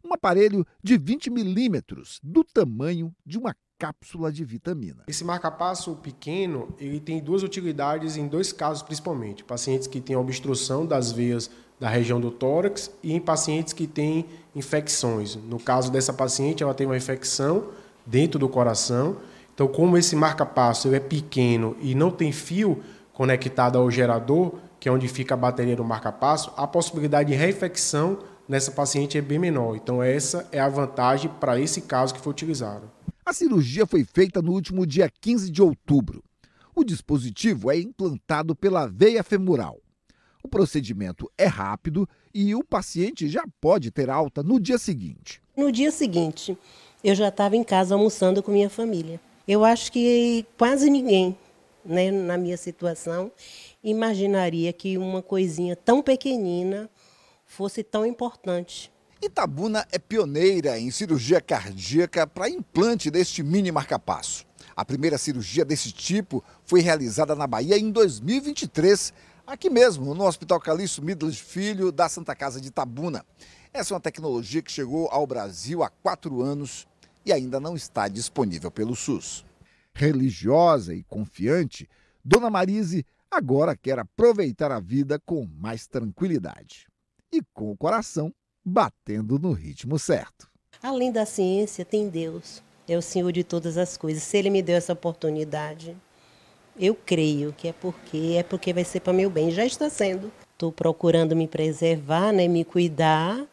Um aparelho de 20 milímetros, do tamanho de uma cápsula de vitamina. Esse marca-passo pequeno, ele tem duas utilidades em 2 casos principalmente. Pacientes que têm obstrução das veias da região do tórax e em pacientes que têm infecções. No caso dessa paciente, ela tem uma infecção dentro do coração. Então, como esse marca-passo ele é pequeno e não tem fio conectado ao gerador, que é onde fica a bateria do marca-passo, a possibilidade de reinfecção nessa paciente é bem menor. Então, essa é a vantagem para esse caso que foi utilizado. A cirurgia foi feita no último dia 15 de outubro. O dispositivo é implantado pela veia femoral. O procedimento é rápido e o paciente já pode ter alta no dia seguinte. No dia seguinte, eu já estava em casa almoçando com minha família. Eu acho que quase ninguém, né, na minha situação, imaginaria que uma coisinha tão pequenina fosse tão importante. Itabuna é pioneira em cirurgia cardíaca para implante deste mini marca-passo. A primeira cirurgia desse tipo foi realizada na Bahia em 2023, aqui mesmo, no Hospital Calixto Midlas Filho, da Santa Casa de Itabuna. Essa é uma tecnologia que chegou ao Brasil há 4 anos e ainda não está disponível pelo SUS. Religiosa e confiante, Dona Marise agora quer aproveitar a vida com mais tranquilidade e com o coração batendo no ritmo certo. Além da ciência, tem Deus. É o Senhor de todas as coisas. Se Ele me deu essa oportunidade, eu creio que é porque vai ser para meu bem. Já está sendo. Estou procurando me preservar, né, me cuidar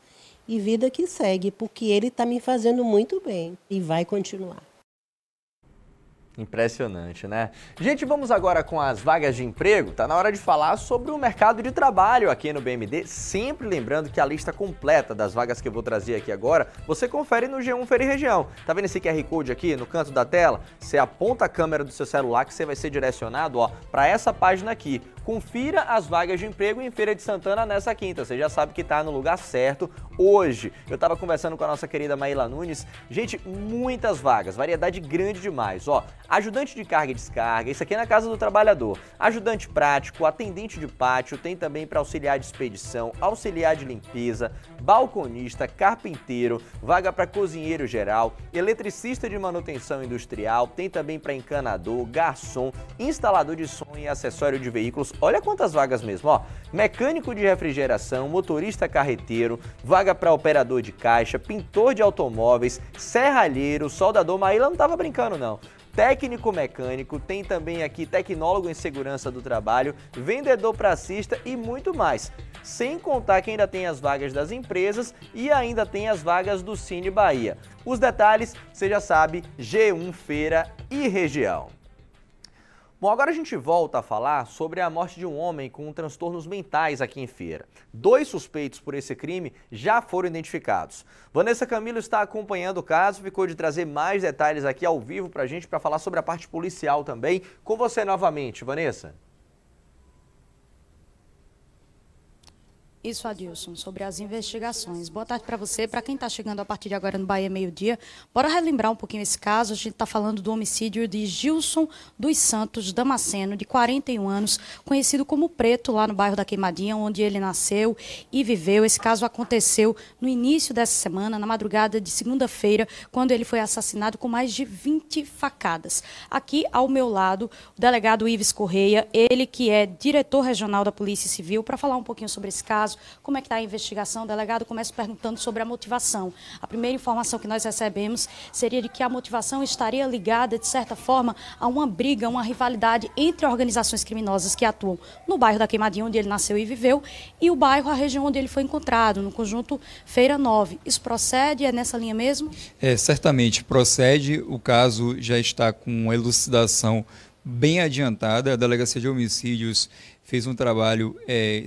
e vida que segue, porque Ele está me fazendo muito bem e vai continuar. Impressionante, né? Gente, vamos agora com as vagas de emprego. Tá na hora de falar sobre o mercado de trabalho aqui no BMD. Sempre lembrando que a lista completa das vagas que eu vou trazer aqui agora, você confere no G1 Feira e Região. Tá vendo esse QR Code aqui no canto da tela? Você aponta a câmera do seu celular que você vai ser direcionado, ó, para essa página aqui. Confira as vagas de emprego em Feira de Santana nessa quinta. Você já sabe que está no lugar certo hoje. Eu estava conversando com a nossa querida Maíla Nunes. Gente, muitas vagas, variedade grande demais. Ó, ajudante de carga e descarga, isso aqui é na Casa do Trabalhador. Ajudante prático, atendente de pátio, tem também para auxiliar de expedição, auxiliar de limpeza, balconista, carpinteiro, vaga para cozinheiro geral, eletricista de manutenção industrial, tem também para encanador, garçom, instalador de som e acessório de veículos. Olha quantas vagas mesmo, ó. Mecânico de refrigeração, motorista carreteiro, vaga para operador de caixa, pintor de automóveis, serralheiro, soldador. Maíla não tava brincando não. Técnico mecânico, tem também aqui tecnólogo em segurança do trabalho, vendedor pracista e muito mais. Sem contar que ainda tem as vagas das empresas e ainda tem as vagas do Cine Bahia. Os detalhes, você já sabe, G1 Feira e Região. Bom, agora a gente volta a falar sobre a morte de um homem com transtornos mentais aqui em Feira. 2 suspeitos por esse crime já foram identificados. Vanessa Camilo está acompanhando o caso, ficou de trazer mais detalhes aqui ao vivo para a gente, para falar sobre a parte policial também. Com você novamente, Vanessa. Isso, Adilson, sobre as investigações. Boa tarde para você, para quem está chegando a partir de agora no Bahia Meio Dia. Bora relembrar um pouquinho esse caso. A gente está falando do homicídio de Gilson dos Santos Damasceno, de 41 anos, conhecido como Preto, lá no bairro da Queimadinha, onde ele nasceu e viveu. Esse caso aconteceu no início dessa semana, na madrugada de segunda-feira, quando ele foi assassinado com mais de 20 facadas. Aqui ao meu lado, o delegado Ives Correia, ele que é diretor regional da Polícia Civil, para falar um pouquinho sobre esse caso. Como é que está a investigação? O delegado começa perguntando sobre a motivação. A primeira informação que nós recebemos seria de que a motivação estaria ligada, de certa forma, a uma briga, uma rivalidade entre organizações criminosas que atuam no bairro da Queimadinha, onde ele nasceu e viveu, e o bairro, a região onde ele foi encontrado, no conjunto Feira 9. Isso procede? É nessa linha mesmo? Certamente procede. O caso já está com elucidação bem adiantada. A Delegacia de Homicídios fez um trabalho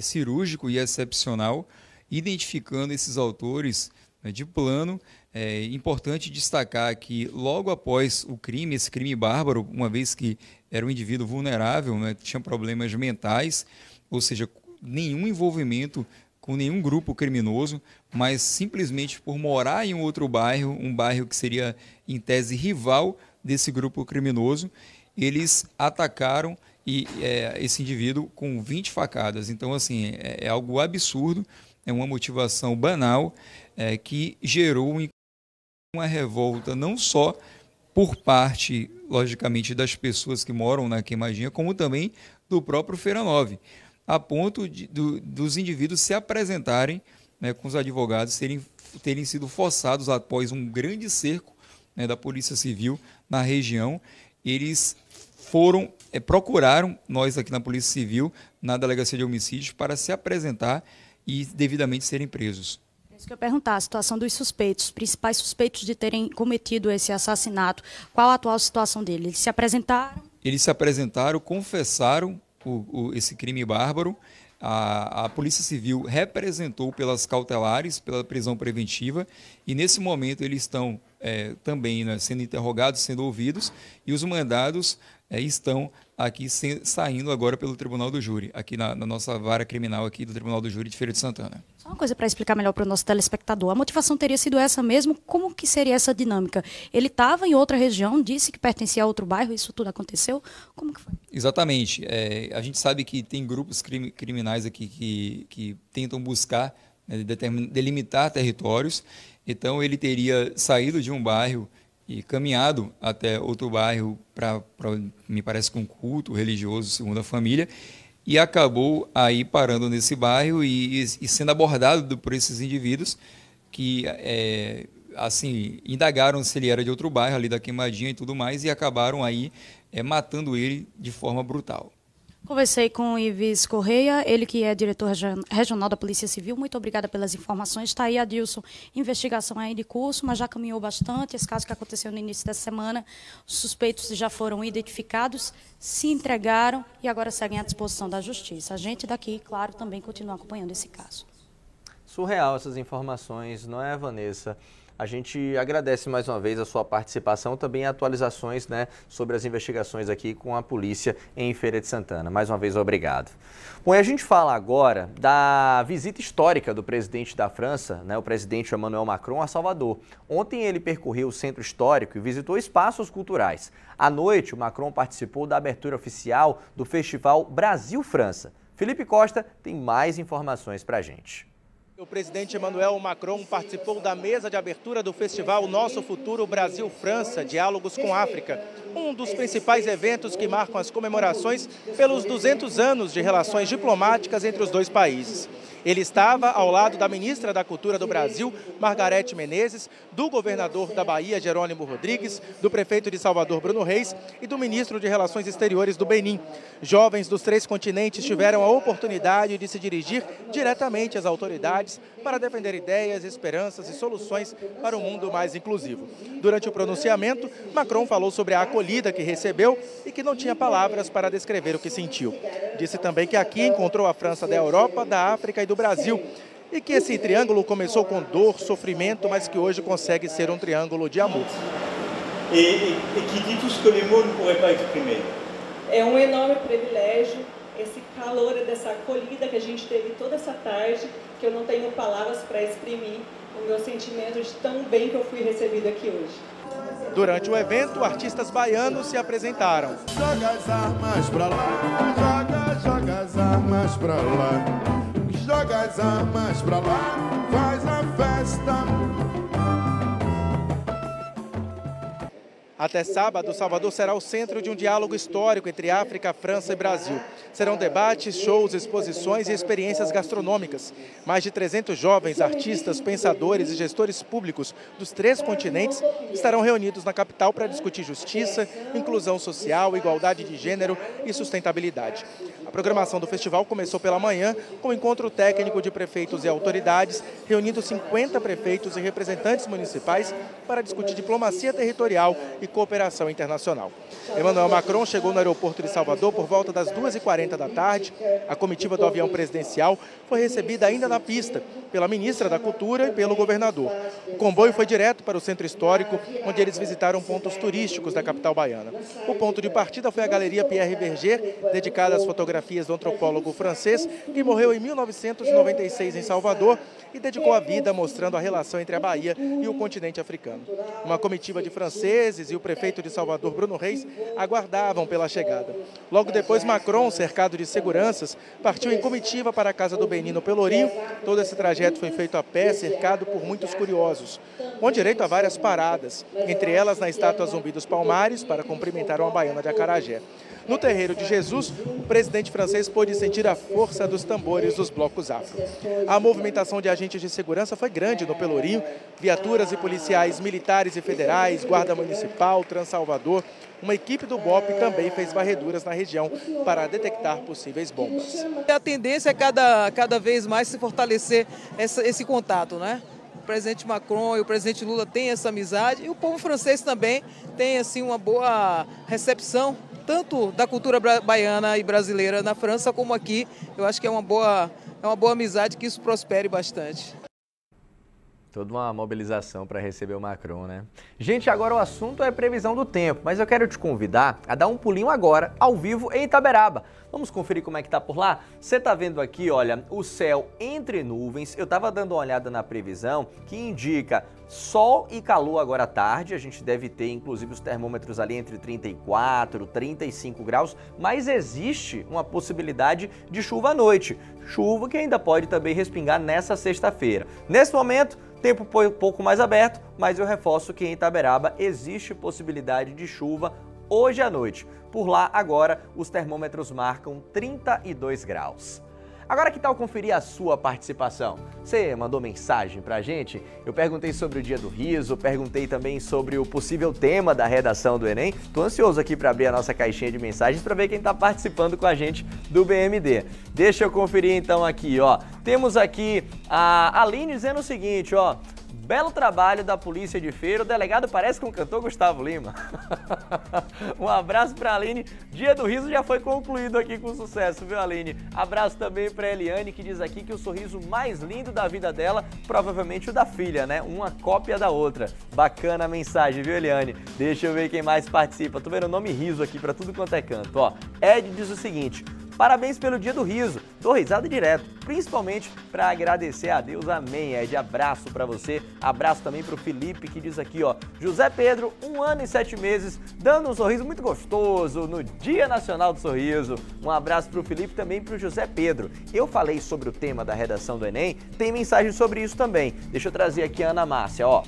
cirúrgico e excepcional, identificando esses autores, né, de plano. É importante destacar que logo após o crime, esse crime bárbaro, uma vez que era um indivíduo vulnerável, né, tinha problemas mentais, ou seja, nenhum envolvimento com nenhum grupo criminoso, mas simplesmente por morar em um outro bairro, um bairro que seria, em tese, rival desse grupo criminoso, eles atacaram esse indivíduo com 20 facadas. Então, assim, é algo absurdo, é uma motivação banal que gerou uma revolta não só por parte, logicamente, das pessoas que moram na Queimadinha, como também do próprio Feira 9, a ponto dos indivíduos se apresentarem, né, com os advogados terem sido forçados após um grande cerco, né, da Polícia Civil na região. Eles procuraram nós aqui na Polícia Civil, na Delegacia de Homicídios, para se apresentar e devidamente serem presos. É isso que eu ia perguntar, a situação dos suspeitos, os principais suspeitos de terem cometido esse assassinato, qual a atual situação deles? Eles se apresentaram? Eles se apresentaram, confessaram esse crime bárbaro. A Polícia Civil representou pelas cautelares, pela prisão preventiva, e nesse momento eles estão também, né, sendo interrogados, sendo ouvidos, e os mandados estão aqui saindo agora pelo Tribunal do Júri, aqui na nossa vara criminal aqui do Tribunal do Júri de Feira de Santana. Só uma coisa para explicar melhor para o nosso telespectador. A motivação teria sido essa mesmo? Como que seria essa dinâmica? Ele estava em outra região, disse que pertencia a outro bairro, isso tudo aconteceu? Como que foi? Exatamente. A gente sabe que tem grupos criminais aqui que tentam buscar, né, delimitar territórios. Então ele teria saído de um bairro e caminhado até outro bairro para, me parece, com um culto religioso, segundo a família, e acabou aí parando nesse bairro e sendo abordado por esses indivíduos que, assim, indagaram se ele era de outro bairro, ali da Queimadinha e tudo mais, e acabaram aí matando ele de forma brutal. Conversei com o Ives Correia, ele que é diretor regional da Polícia Civil. Muito obrigada pelas informações. Está aí, Adilson, investigação aí de curso, mas já caminhou bastante. Esse caso que aconteceu no início dessa semana, os suspeitos já foram identificados, se entregaram e agora seguem à disposição da Justiça. A gente daqui, claro, também continua acompanhando esse caso. Surreal essas informações, não é, Vanessa? A gente agradece mais uma vez a sua participação, também atualizações, né, sobre as investigações aqui com a polícia em Feira de Santana. Mais uma vez, obrigado. Bom, e a gente fala agora da visita histórica do presidente da França, né, o presidente Emmanuel Macron, a Salvador. Ontem ele percorreu o centro histórico e visitou espaços culturais. À noite, o Macron participou da abertura oficial do Festival Brasil-França. Felipe Costa tem mais informações para a gente. O presidente Emmanuel Macron participou da mesa de abertura do festival Nosso Futuro Brasil-França, Diálogos com África, um dos principais eventos que marcam as comemorações pelos 200 anos de relações diplomáticas entre os dois países. Ele estava ao lado da ministra da Cultura do Brasil, Margarete Menezes, do governador da Bahia, Jerônimo Rodrigues, do prefeito de Salvador, Bruno Reis, e do ministro de Relações Exteriores do Benin. Jovens dos 3 continentes tiveram a oportunidade de se dirigir diretamente às autoridades para defender ideias, esperanças e soluções para um mundo mais inclusivo. Durante o pronunciamento, Macron falou sobre a acolhida que recebeu e que não tinha palavras para descrever o que sentiu. Disse também que aqui encontrou a França da Europa, da África e do Brasil, e que esse triângulo começou com dor, sofrimento, mas que hoje consegue ser um triângulo de amor. E que dit tout ce que les mots ne pourraient pas exprimer. É um enorme privilégio esse calor dessa acolhida que a gente teve toda essa tarde, que eu não tenho palavras para exprimir o meu sentimento de tão bem que eu fui recebida aqui hoje. Durante o evento, artistas baianos se apresentaram. Joga as armas pra lá, joga as armas pra lá, joga as armas pra lá, faz a festa. Até sábado, Salvador será o centro de um diálogo histórico entre África, França e Brasil. Serão debates, shows, exposições e experiências gastronômicas. Mais de 300 jovens, artistas, pensadores e gestores públicos dos 3 continentes estarão reunidos na capital para discutir justiça, inclusão social, igualdade de gênero e sustentabilidade. A programação do festival começou pela manhã com o encontro técnico de prefeitos e autoridades, reunindo 50 prefeitos e representantes municipais para discutir diplomacia territorial e cooperação internacional. Emmanuel Macron chegou no aeroporto de Salvador por volta das 2h40 da tarde. A comitiva do avião presidencial foi recebida ainda na pista pela ministra da Cultura e pelo governador. O comboio foi direto para o centro histórico, onde eles visitaram pontos turísticos da capital baiana. O ponto de partida foi a Galeria Pierre Berger, dedicada às fotografias fotografias do antropólogo francês que morreu em 1996 em Salvador e dedicou a vida mostrando a relação entre a Bahia e o continente africano. Uma comitiva de franceses e o prefeito de Salvador, Bruno Reis, aguardavam pela chegada. Logo depois, Macron, cercado de seguranças, partiu em comitiva para a casa do Benin no Pelourinho. Todo esse trajeto foi feito a pé, cercado por muitos curiosos, com direito a várias paradas, entre elas na estátua Zumbi dos Palmares, para cumprimentar uma baiana de acarajé. No terreiro de Jesus, o presidente francês pôde sentir a força dos tambores dos blocos afro. A movimentação de agentes de segurança foi grande no Pelourinho. Viaturas e policiais militares e federais, Guarda Municipal, Transalvador. Uma equipe do BOP também fez varreduras na região para detectar possíveis bombas. A tendência é cada vez mais se fortalecer esse contato, né? O presidente Macron e o presidente Lula têm essa amizade e o povo francês também tem assim, uma boa recepção, tanto da cultura baiana e brasileira na França como aqui. Eu acho que é uma boa amizade, que isso prospere bastante. Toda uma mobilização para receber o Macron, né? Gente, agora o assunto é previsão do tempo, mas eu quero te convidar a dar um pulinho agora, ao vivo, em Itaberaba. Vamos conferir como é que tá por lá? Você tá vendo aqui, olha, o céu entre nuvens. Eu tava dando uma olhada na previsão que indica sol e calor agora à tarde. A gente deve ter, inclusive, os termômetros ali entre 34 e 35 graus, mas existe uma possibilidade de chuva à noite. Chuva que ainda pode também respingar nessa sexta-feira. Nesse momento, tempo um pouco mais aberto, mas eu reforço que em Itaberaba existe possibilidade de chuva hoje à noite. Por lá, agora, os termômetros marcam 32 graus. Agora, que tal conferir a sua participação? Você mandou mensagem pra gente? Eu perguntei sobre o Dia do Riso, perguntei também sobre o possível tema da redação do Enem. Tô ansioso aqui para abrir a nossa caixinha de mensagens para ver quem tá participando com a gente do BMD. Deixa eu conferir então aqui, ó. Temos aqui a Aline dizendo o seguinte, ó. Belo trabalho da Polícia de Feira, o delegado parece com o cantor Gustavo Lima. Um abraço para a Aline. Dia do Riso já foi concluído aqui com sucesso, viu, Aline? Abraço também para a Eliane, que diz aqui que o sorriso mais lindo da vida dela, provavelmente o da filha, né? Uma cópia da outra. Bacana a mensagem, viu, Eliane? Deixa eu ver quem mais participa. Tô vendo o nome Riso aqui para tudo quanto é canto, ó. Ed diz o seguinte: parabéns pelo Dia do Riso. Dou risada direto, principalmente para agradecer a Deus. Amém, Ed. Abraço para você. Abraço também para o Felipe, que diz aqui, ó. José Pedro, 1 ano e 7 meses, dando um sorriso muito gostoso no Dia Nacional do Sorriso. Um abraço para o Felipe e também para o José Pedro. Eu falei sobre o tema da redação do Enem, tem mensagem sobre isso também. Deixa eu trazer aqui a Ana Márcia, ó.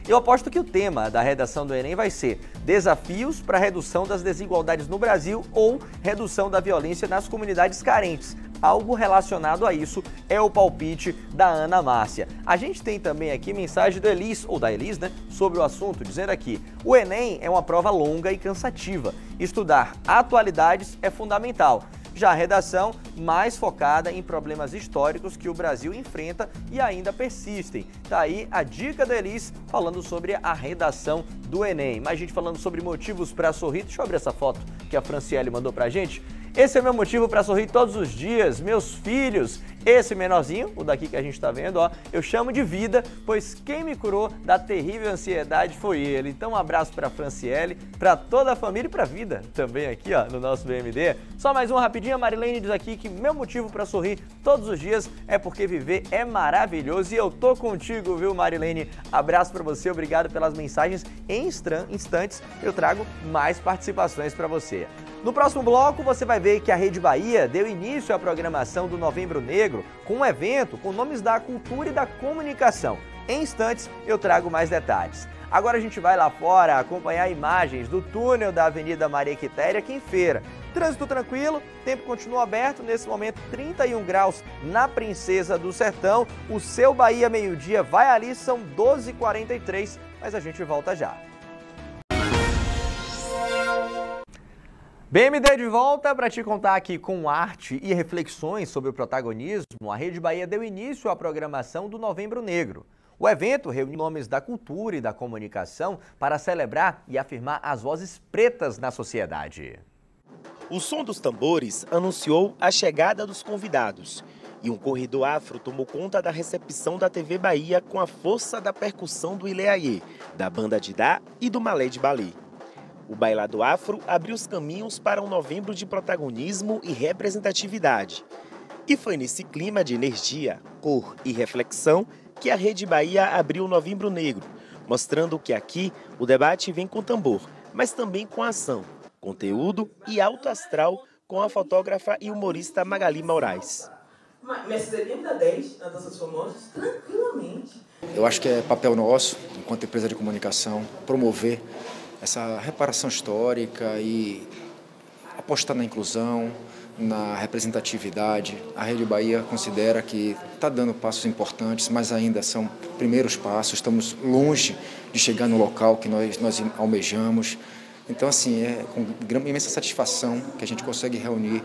Eu aposto que o tema da redação do Enem vai ser desafios para a redução das desigualdades no Brasil ou redução da violência nas comunidades carentes. Algo relacionado a isso é o palpite da Ana Márcia. A gente tem também aqui mensagem do Elis, ou da Elis, né, sobre o assunto, dizendo aqui: o Enem é uma prova longa e cansativa. Estudar atualidades é fundamental. Já a redação, mais focada em problemas históricos que o Brasil enfrenta e ainda persistem. Tá aí a dica da Elis falando sobre a redação do Enem. Mais gente falando sobre motivos para sorrir. Deixa eu abrir essa foto que a Franciele mandou pra gente. Esse é meu motivo para sorrir todos os dias, meus filhos. Esse menorzinho, o daqui que a gente tá vendo, ó, eu chamo de vida, pois quem me curou da terrível ansiedade foi ele. Então um abraço para Franciele, para toda a família e para a vida também aqui, ó, no nosso BMD. Só mais um rapidinho, a Marilene diz aqui que meu motivo para sorrir todos os dias é porque viver é maravilhoso e eu tô contigo, viu, Marilene? Abraço para você, obrigado pelas mensagens. Em instantes eu trago mais participações para você. No próximo bloco, você vai ver que a Rede Bahia deu início à programação do Novembro Negro com um evento com nomes da cultura e da comunicação. Em instantes, eu trago mais detalhes. Agora a gente vai lá fora acompanhar imagens do túnel da Avenida Maria Quitéria aqui em Feira. Trânsito tranquilo, tempo continua aberto, nesse momento 31 graus na Princesa do Sertão. O seu Bahia Meio-Dia vai ali, são 12h43, mas a gente volta já. BMD de volta para te contar aqui com arte e reflexões sobre o protagonismo. A Rede Bahia deu início à programação do Novembro Negro. O evento reuniu nomes da cultura e da comunicação para celebrar e afirmar as vozes pretas na sociedade. O som dos tambores anunciou a chegada dos convidados e um corredor afro tomou conta da recepção da TV Bahia com a força da percussão do Ileaie, da Banda Didá e do Malé de Balé. O Bailado Afro abriu os caminhos para um novembro de protagonismo e representatividade. E foi nesse clima de energia, cor e reflexão que a Rede Bahia abriu o Novembro Negro, mostrando que aqui o debate vem com tambor, mas também com ação, conteúdo e alto astral com a fotógrafa e humorista Magali Moraes. Mas seria da 10 na Dança dos Famosos, tranquilamente. Eu acho que é papel nosso, enquanto empresa de comunicação, promover essa reparação histórica e apostar na inclusão, na representatividade. A Rede Bahia considera que está dando passos importantes, mas ainda são primeiros passos, estamos longe de chegar no local que nós almejamos. Então, assim, é com imensa satisfação que a gente consegue reunir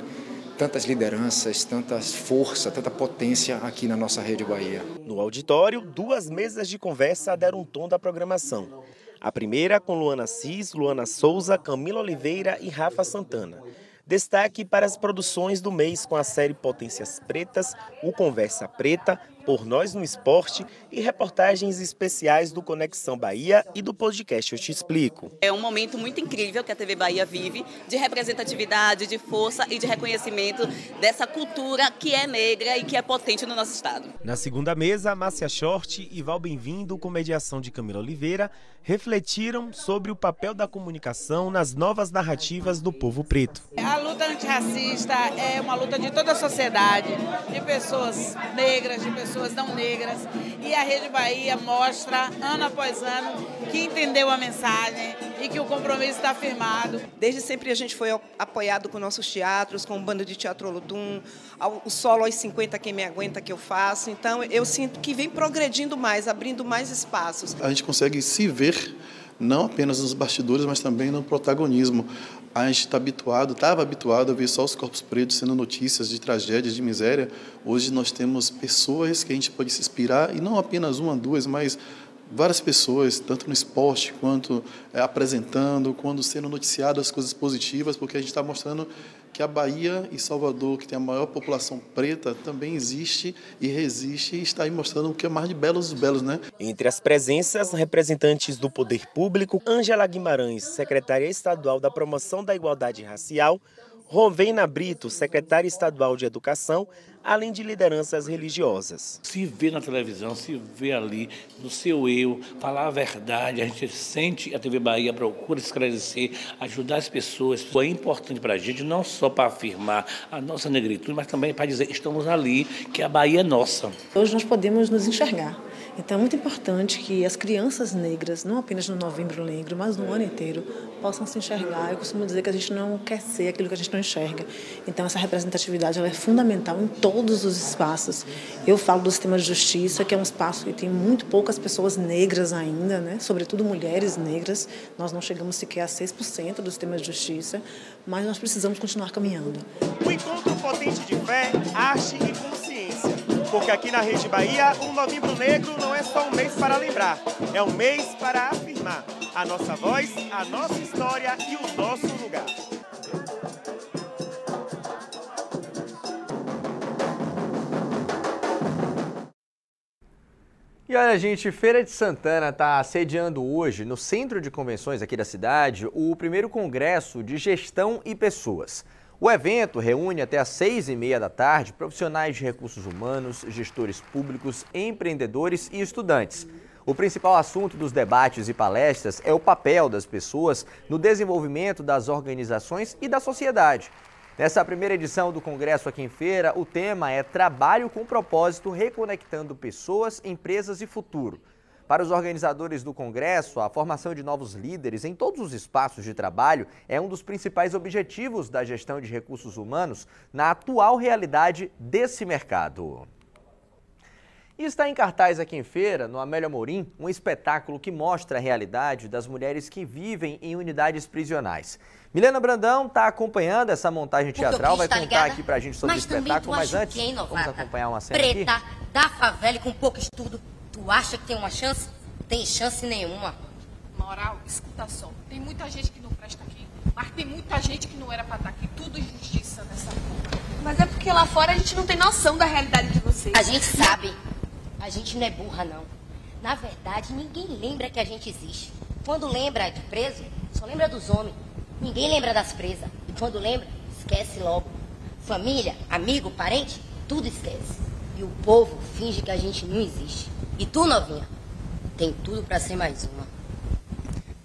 tantas lideranças, tanta força, tanta potência aqui na nossa Rede Bahia. No auditório, 2 mesas de conversa deram um tom da programação. A primeira com Luana Cis, Luana Souza, Camila Oliveira e Rafa Santana. Destaque para as produções do mês com a série Potências Pretas, o Conversa Preta, Por Nós no Esporte e reportagens especiais do Conexão Bahia e do podcast Eu Te Explico. É um momento muito incrível que a TV Bahia vive, de representatividade, de força e de reconhecimento dessa cultura que é negra e que é potente no nosso estado. Na segunda mesa, Márcia Short e Val Bem-vindo, com mediação de Camila Oliveira, refletiram sobre o papel da comunicação nas novas narrativas do povo preto. A luta antirracista é uma luta de toda a sociedade, de pessoas negras, de pessoas não negras, e a Rede Bahia mostra, ano após ano, que entendeu a mensagem e que o compromisso está firmado. Desde sempre a gente foi apoiado com nossos teatros, com o Bando de Teatro Olodum, o Solo aos 50 Quem Me Aguenta que eu faço, então eu sinto que vem progredindo mais, abrindo mais espaços. A gente consegue se ver não apenas nos bastidores, mas também no protagonismo. A gente estava habituado a ver só os corpos pretos sendo notícias de tragédias, de miséria. Hoje nós temos pessoas que a gente pode se inspirar, e não apenas uma, duas, mas várias pessoas, tanto no esporte, quanto apresentando, quando sendo noticiadas as coisas positivas, porque a gente está mostrando que a Bahia e Salvador, que tem a maior população preta, também existe e resiste, e está aí mostrando o que é mais de belos dos belos, né? Entre as presenças, representantes do poder público, Ângela Guimarães, secretária estadual da Promoção da Igualdade Racial, Rovena Brito, secretária estadual de Educação, além de lideranças religiosas. Se vê na televisão, se vê ali, no seu eu, falar a verdade, a gente sente, a TV Bahia procura esclarecer, ajudar as pessoas. É importante para a gente, não só para afirmar a nossa negritude, mas também para dizer, estamos ali, que a Bahia é nossa. Hoje nós podemos nos enxergar. Então é muito importante que as crianças negras, não apenas no Novembro Negro, mas no ano inteiro, possam se enxergar. Eu costumo dizer que a gente não quer ser aquilo que a gente não enxerga. Então essa representatividade ela é fundamental em todos os espaços. Eu falo do sistema de justiça, que é um espaço que tem muito poucas pessoas negras ainda, né? Sobretudo mulheres negras. Nós não chegamos sequer a 6% do sistema de justiça, mas nós precisamos continuar caminhando. Um encontro potente de fé, arte e consciência. Porque aqui na Rede Bahia, o Novembro Negro não é só um mês para lembrar, é um mês para afirmar a nossa voz, a nossa história e o nosso lugar. E olha, gente, Feira de Santana está sediando hoje, no Centro de Convenções aqui da cidade, o primeiro Congresso de Gestão e Pessoas. O evento reúne até às 6h30 da tarde profissionais de recursos humanos, gestores públicos, empreendedores e estudantes. O principal assunto dos debates e palestras é o papel das pessoas no desenvolvimento das organizações e da sociedade. Nessa primeira edição do Congresso aqui em Feira, o tema é Trabalho com Propósito, reconectando pessoas, empresas e futuro. Para os organizadores do Congresso, a formação de novos líderes em todos os espaços de trabalho é um dos principais objetivos da gestão de recursos humanos na atual realidade desse mercado. E está em cartaz aqui em Feira, no Amélia Amorim, um espetáculo que mostra a realidade das mulheres que vivem em unidades prisionais. Milena Brandão está acompanhando essa montagem teatral, vai contar aqui pra gente sobre o espetáculo, mas antes, vamos acompanhar uma cena aqui. Preta, da favela e com pouco estudo. Tu acha que tem uma chance? Tem chance nenhuma. Moral, escuta só. Tem muita gente que não presta aqui, mas tem muita gente que não era pra estar aqui. Tudo injustiça nessa porra. Mas é porque lá fora a gente não tem noção da realidade de vocês. A gente sabe. A gente não é burra, não. Na verdade, ninguém lembra que a gente existe. Quando lembra de preso, Só lembra dos homens. Ninguém lembra das presas. E quando lembra, esquece logo. Família, amigo, parente, tudo esquece. E o povo finge que a gente não existe. E tu, novinha, tem tudo pra ser mais uma.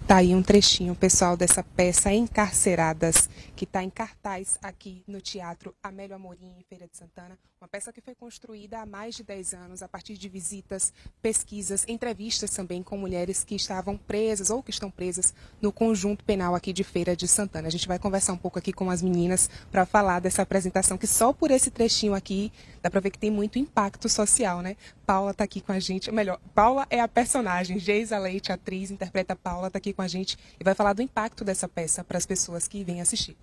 Tá aí um trechinho, pessoal, dessa peça Encarceradas, que está em cartaz aqui no Teatro Amélio Amorim, em Feira de Santana. Uma peça que foi construída há mais de 10 anos, a partir de visitas, pesquisas, entrevistas também com mulheres que estavam presas ou que estão presas no conjunto penal aqui de Feira de Santana. A gente vai conversar um pouco aqui com as meninas para falar dessa apresentação, que só por esse trechinho aqui dá para ver que tem muito impacto social, né? Paula está aqui com a gente, melhor, Paula é a personagem, Geisa Leite, atriz, interpreta Paula, está aqui com a gente e vai falar do impacto dessa peça para as pessoas que vêm assistir.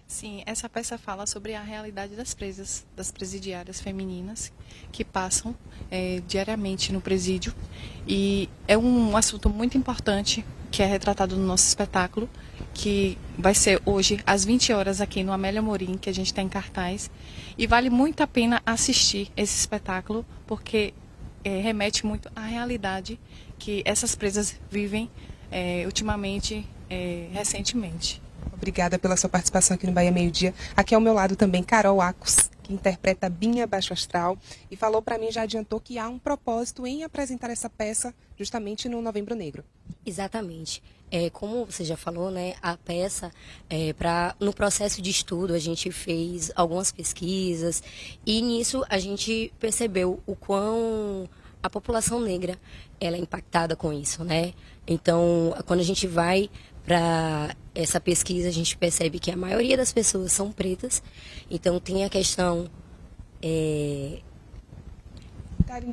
Sim, essa peça fala sobre a realidade das presas, das presidiárias femininas que passam diariamente no presídio, e é um assunto muito importante que é retratado no nosso espetáculo, que vai ser hoje às 20 horas aqui no Amélio Amorim, que a gente está em cartaz, e vale muito a pena assistir esse espetáculo porque remete muito à realidade que essas presas vivem ultimamente, recentemente. Obrigada pela sua participação aqui no Bahia Meio Dia. Aqui ao meu lado também Carol Acos, que interpreta Binha Baixo Astral, e falou para mim, já adiantou que há um propósito em apresentar essa peça justamente no Novembro Negro. Exatamente. Como você já falou, né, a peça, no processo de estudo, a gente fez algumas pesquisas e nisso a gente percebeu o quão a população negra ela é impactada com isso, né? Então, quando a gente vai para essa pesquisa, a gente percebe que a maioria das pessoas são pretas, então tem a questão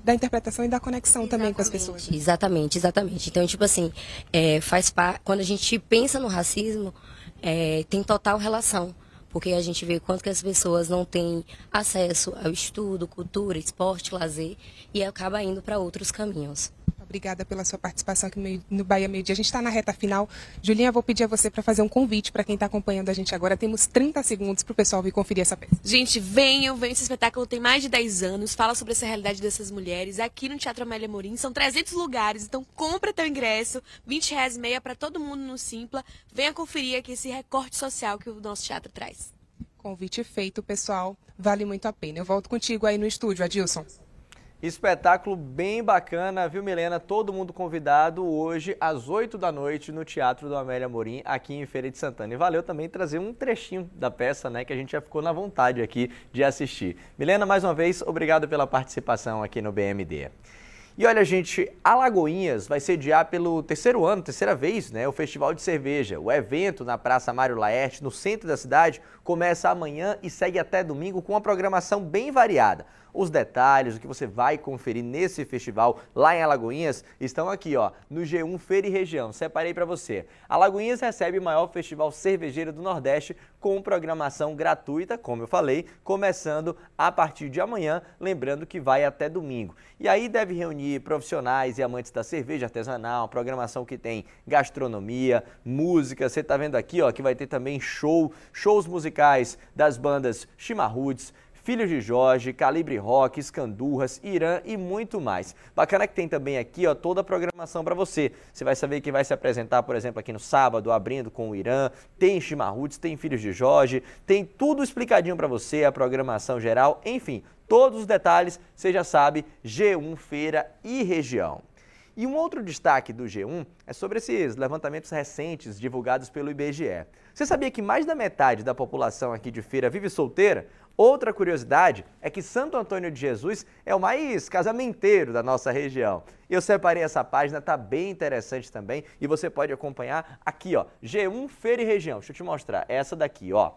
da interpretação e da conexão também com as pessoas. Exatamente. Então, tipo assim, quando a gente pensa no racismo, tem total relação, porque a gente vê quanto que as pessoas não têm acesso ao estudo, cultura, esporte, lazer, e acaba indo para outros caminhos. Obrigada pela sua participação aqui no Bahia Meio Dia. A gente está na reta final. Julinha, vou pedir a você para fazer um convite para quem está acompanhando a gente agora. Temos 30 segundos para o pessoal vir conferir essa peça. Gente, venham, esse espetáculo tem mais de 10 anos, fala sobre essa realidade dessas mulheres aqui no Teatro Amélio Amorim. São 300 lugares, então compra teu ingresso, R$20,5 para todo mundo no Simpla. Venha conferir aqui esse recorte social que o nosso teatro traz. Convite feito, pessoal. Vale muito a pena. Eu volto contigo aí no estúdio, Adilson. Espetáculo bem bacana, viu, Milena? Todo mundo convidado hoje às 8 da noite no Teatro do Amélio Amorim, aqui em Feira de Santana. E valeu também trazer um trechinho da peça, né, que a gente já ficou na vontade aqui de assistir. Milena, mais uma vez, obrigado pela participação aqui no BMD. E olha, gente, Alagoinhas vai sediar pelo terceira vez, né, o Festival de Cerveja. O evento na Praça Mário Laerte, no centro da cidade, começa amanhã e segue até domingo com uma programação bem variada. Os detalhes, o que você vai conferir nesse festival lá em Alagoinhas, estão aqui, ó, no G1 Feira e Região. Separei para você. Alagoinhas recebe o maior festival cervejeiro do Nordeste com programação gratuita, como eu falei, começando a partir de amanhã, lembrando que vai até domingo. E aí deve reunir profissionais e amantes da cerveja artesanal, programação que tem gastronomia, música. Você tá vendo aqui, ó, que vai ter também shows musicais das bandas Chimarruts, Filhos de Jorge, Calibre Rock, Escandurras, Irã e muito mais. Bacana que tem também aqui, ó, toda a programação para você. Você vai saber quem vai se apresentar, por exemplo, aqui no sábado, abrindo com o Irã, tem Chimarruts, tem Filhos de Jorge, tem tudo explicadinho para você, a programação geral, enfim, todos os detalhes, você já sabe, G1 Feira e Região. E um outro destaque do G1 é sobre esses levantamentos recentes divulgados pelo IBGE. Você sabia que mais da metade da população aqui de Feira vive solteira? Outra curiosidade é que Santo Antônio de Jesus é o mais casamenteiro da nossa região. Eu separei essa página, tá bem interessante também, e você pode acompanhar aqui, ó, G1 Feira e Região. Deixa eu te mostrar, essa daqui, ó.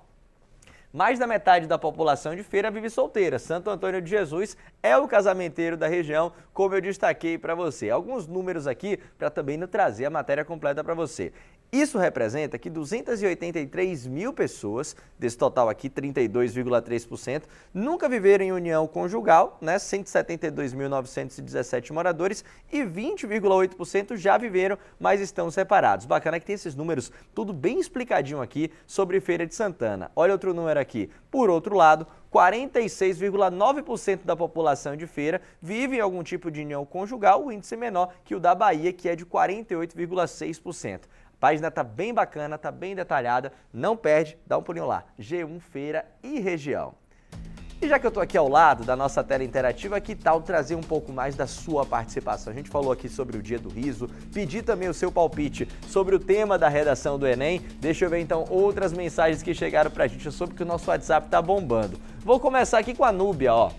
Mais da metade da população de Feira vive solteira. Santo Antônio de Jesus é o casamenteiro da região, como eu destaquei para você. Alguns números aqui para também não trazer a matéria completa para você. Isso representa que 283 mil pessoas, desse total aqui 32,3%, nunca viveram em união conjugal, né? 172.917 moradores e 20,8% já viveram, mas estão separados. Bacana que tem esses números tudo bem explicadinho aqui sobre Feira de Santana. Olha outro número aqui. Por outro lado, 46,9% da população de Feira vive em algum tipo de união conjugal, o índice menor que o da Bahia, que é de 48,6%. A página tá bem bacana, tá bem detalhada, não perde, dá um pulinho lá. G1 Feira e Região. E já que eu tô aqui ao lado da nossa tela interativa, que tal trazer um pouco mais da sua participação? A gente falou aqui sobre o Dia do Riso, pedi também o seu palpite sobre o tema da redação do Enem. Deixa eu ver então outras mensagens que chegaram pra gente. Eu soube que o nosso WhatsApp tá bombando. Vou começar aqui com a Núbia, ó.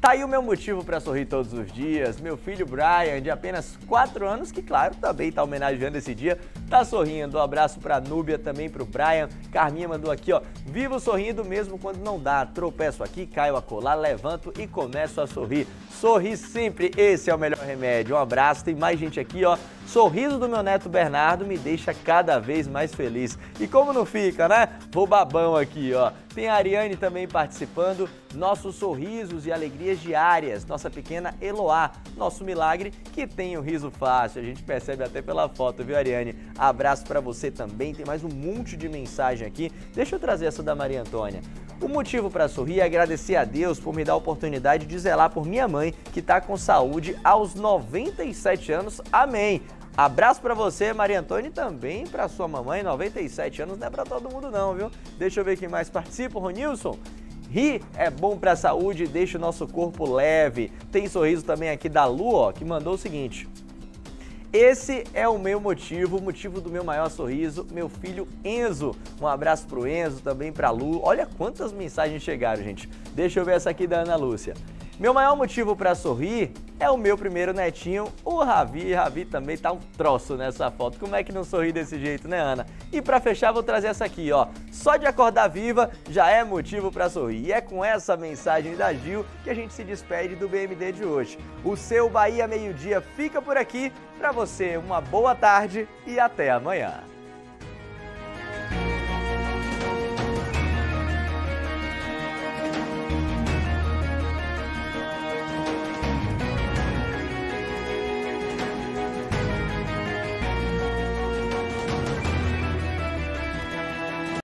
Tá aí o meu motivo para sorrir todos os dias. Meu filho Brian, de apenas 4 anos, que claro, também tá homenageando esse dia, tá sorrindo. Um abraço pra Núbia, também pro Brian. Carminha mandou aqui, ó. Vivo sorrindo mesmo quando não dá. Tropeço aqui, caio a colar, levanto e começo a sorrir. Sorri sempre, esse é o melhor remédio. Um abraço, tem mais gente aqui, ó. Sorriso do meu neto Bernardo me deixa cada vez mais feliz. E como não fica, né? Vou babão aqui, ó. Tem a Ariane também participando. Nossos sorrisos e alegrias diárias. Nossa pequena Eloá. Nosso milagre que tem o riso fácil. A gente percebe até pela foto, viu, Ariane? Abraço pra você também. Tem mais um monte de mensagem aqui. Deixa eu trazer essa da Maria Antônia. O motivo para sorrir é agradecer a Deus por me dar a oportunidade de zelar por minha mãe, que tá com saúde aos 97 anos. Amém! Abraço pra você, Maria Antônia, e também pra sua mamãe, 97 anos, não é pra todo mundo não, viu? Deixa eu ver quem mais participa, Ronilson. Rir é bom pra saúde e deixa o nosso corpo leve. Tem sorriso também aqui da Lu, ó, que mandou o seguinte. Esse é o meu motivo, o motivo do meu maior sorriso, meu filho Enzo. Um abraço pro Enzo, também pra Lu. Olha quantas mensagens chegaram, gente. Deixa eu ver essa aqui da Ana Lúcia. Meu maior motivo para sorrir é o meu primeiro netinho, o Ravi. Ravi também tá um troço nessa foto. Como é que não sorri desse jeito, né, Ana? E para fechar, vou trazer essa aqui, ó. Só de acordar viva já é motivo para sorrir. E é com essa mensagem da Gil que a gente se despede do BMD de hoje. O seu Bahia Meio Dia fica por aqui. Para você, uma boa tarde e até amanhã.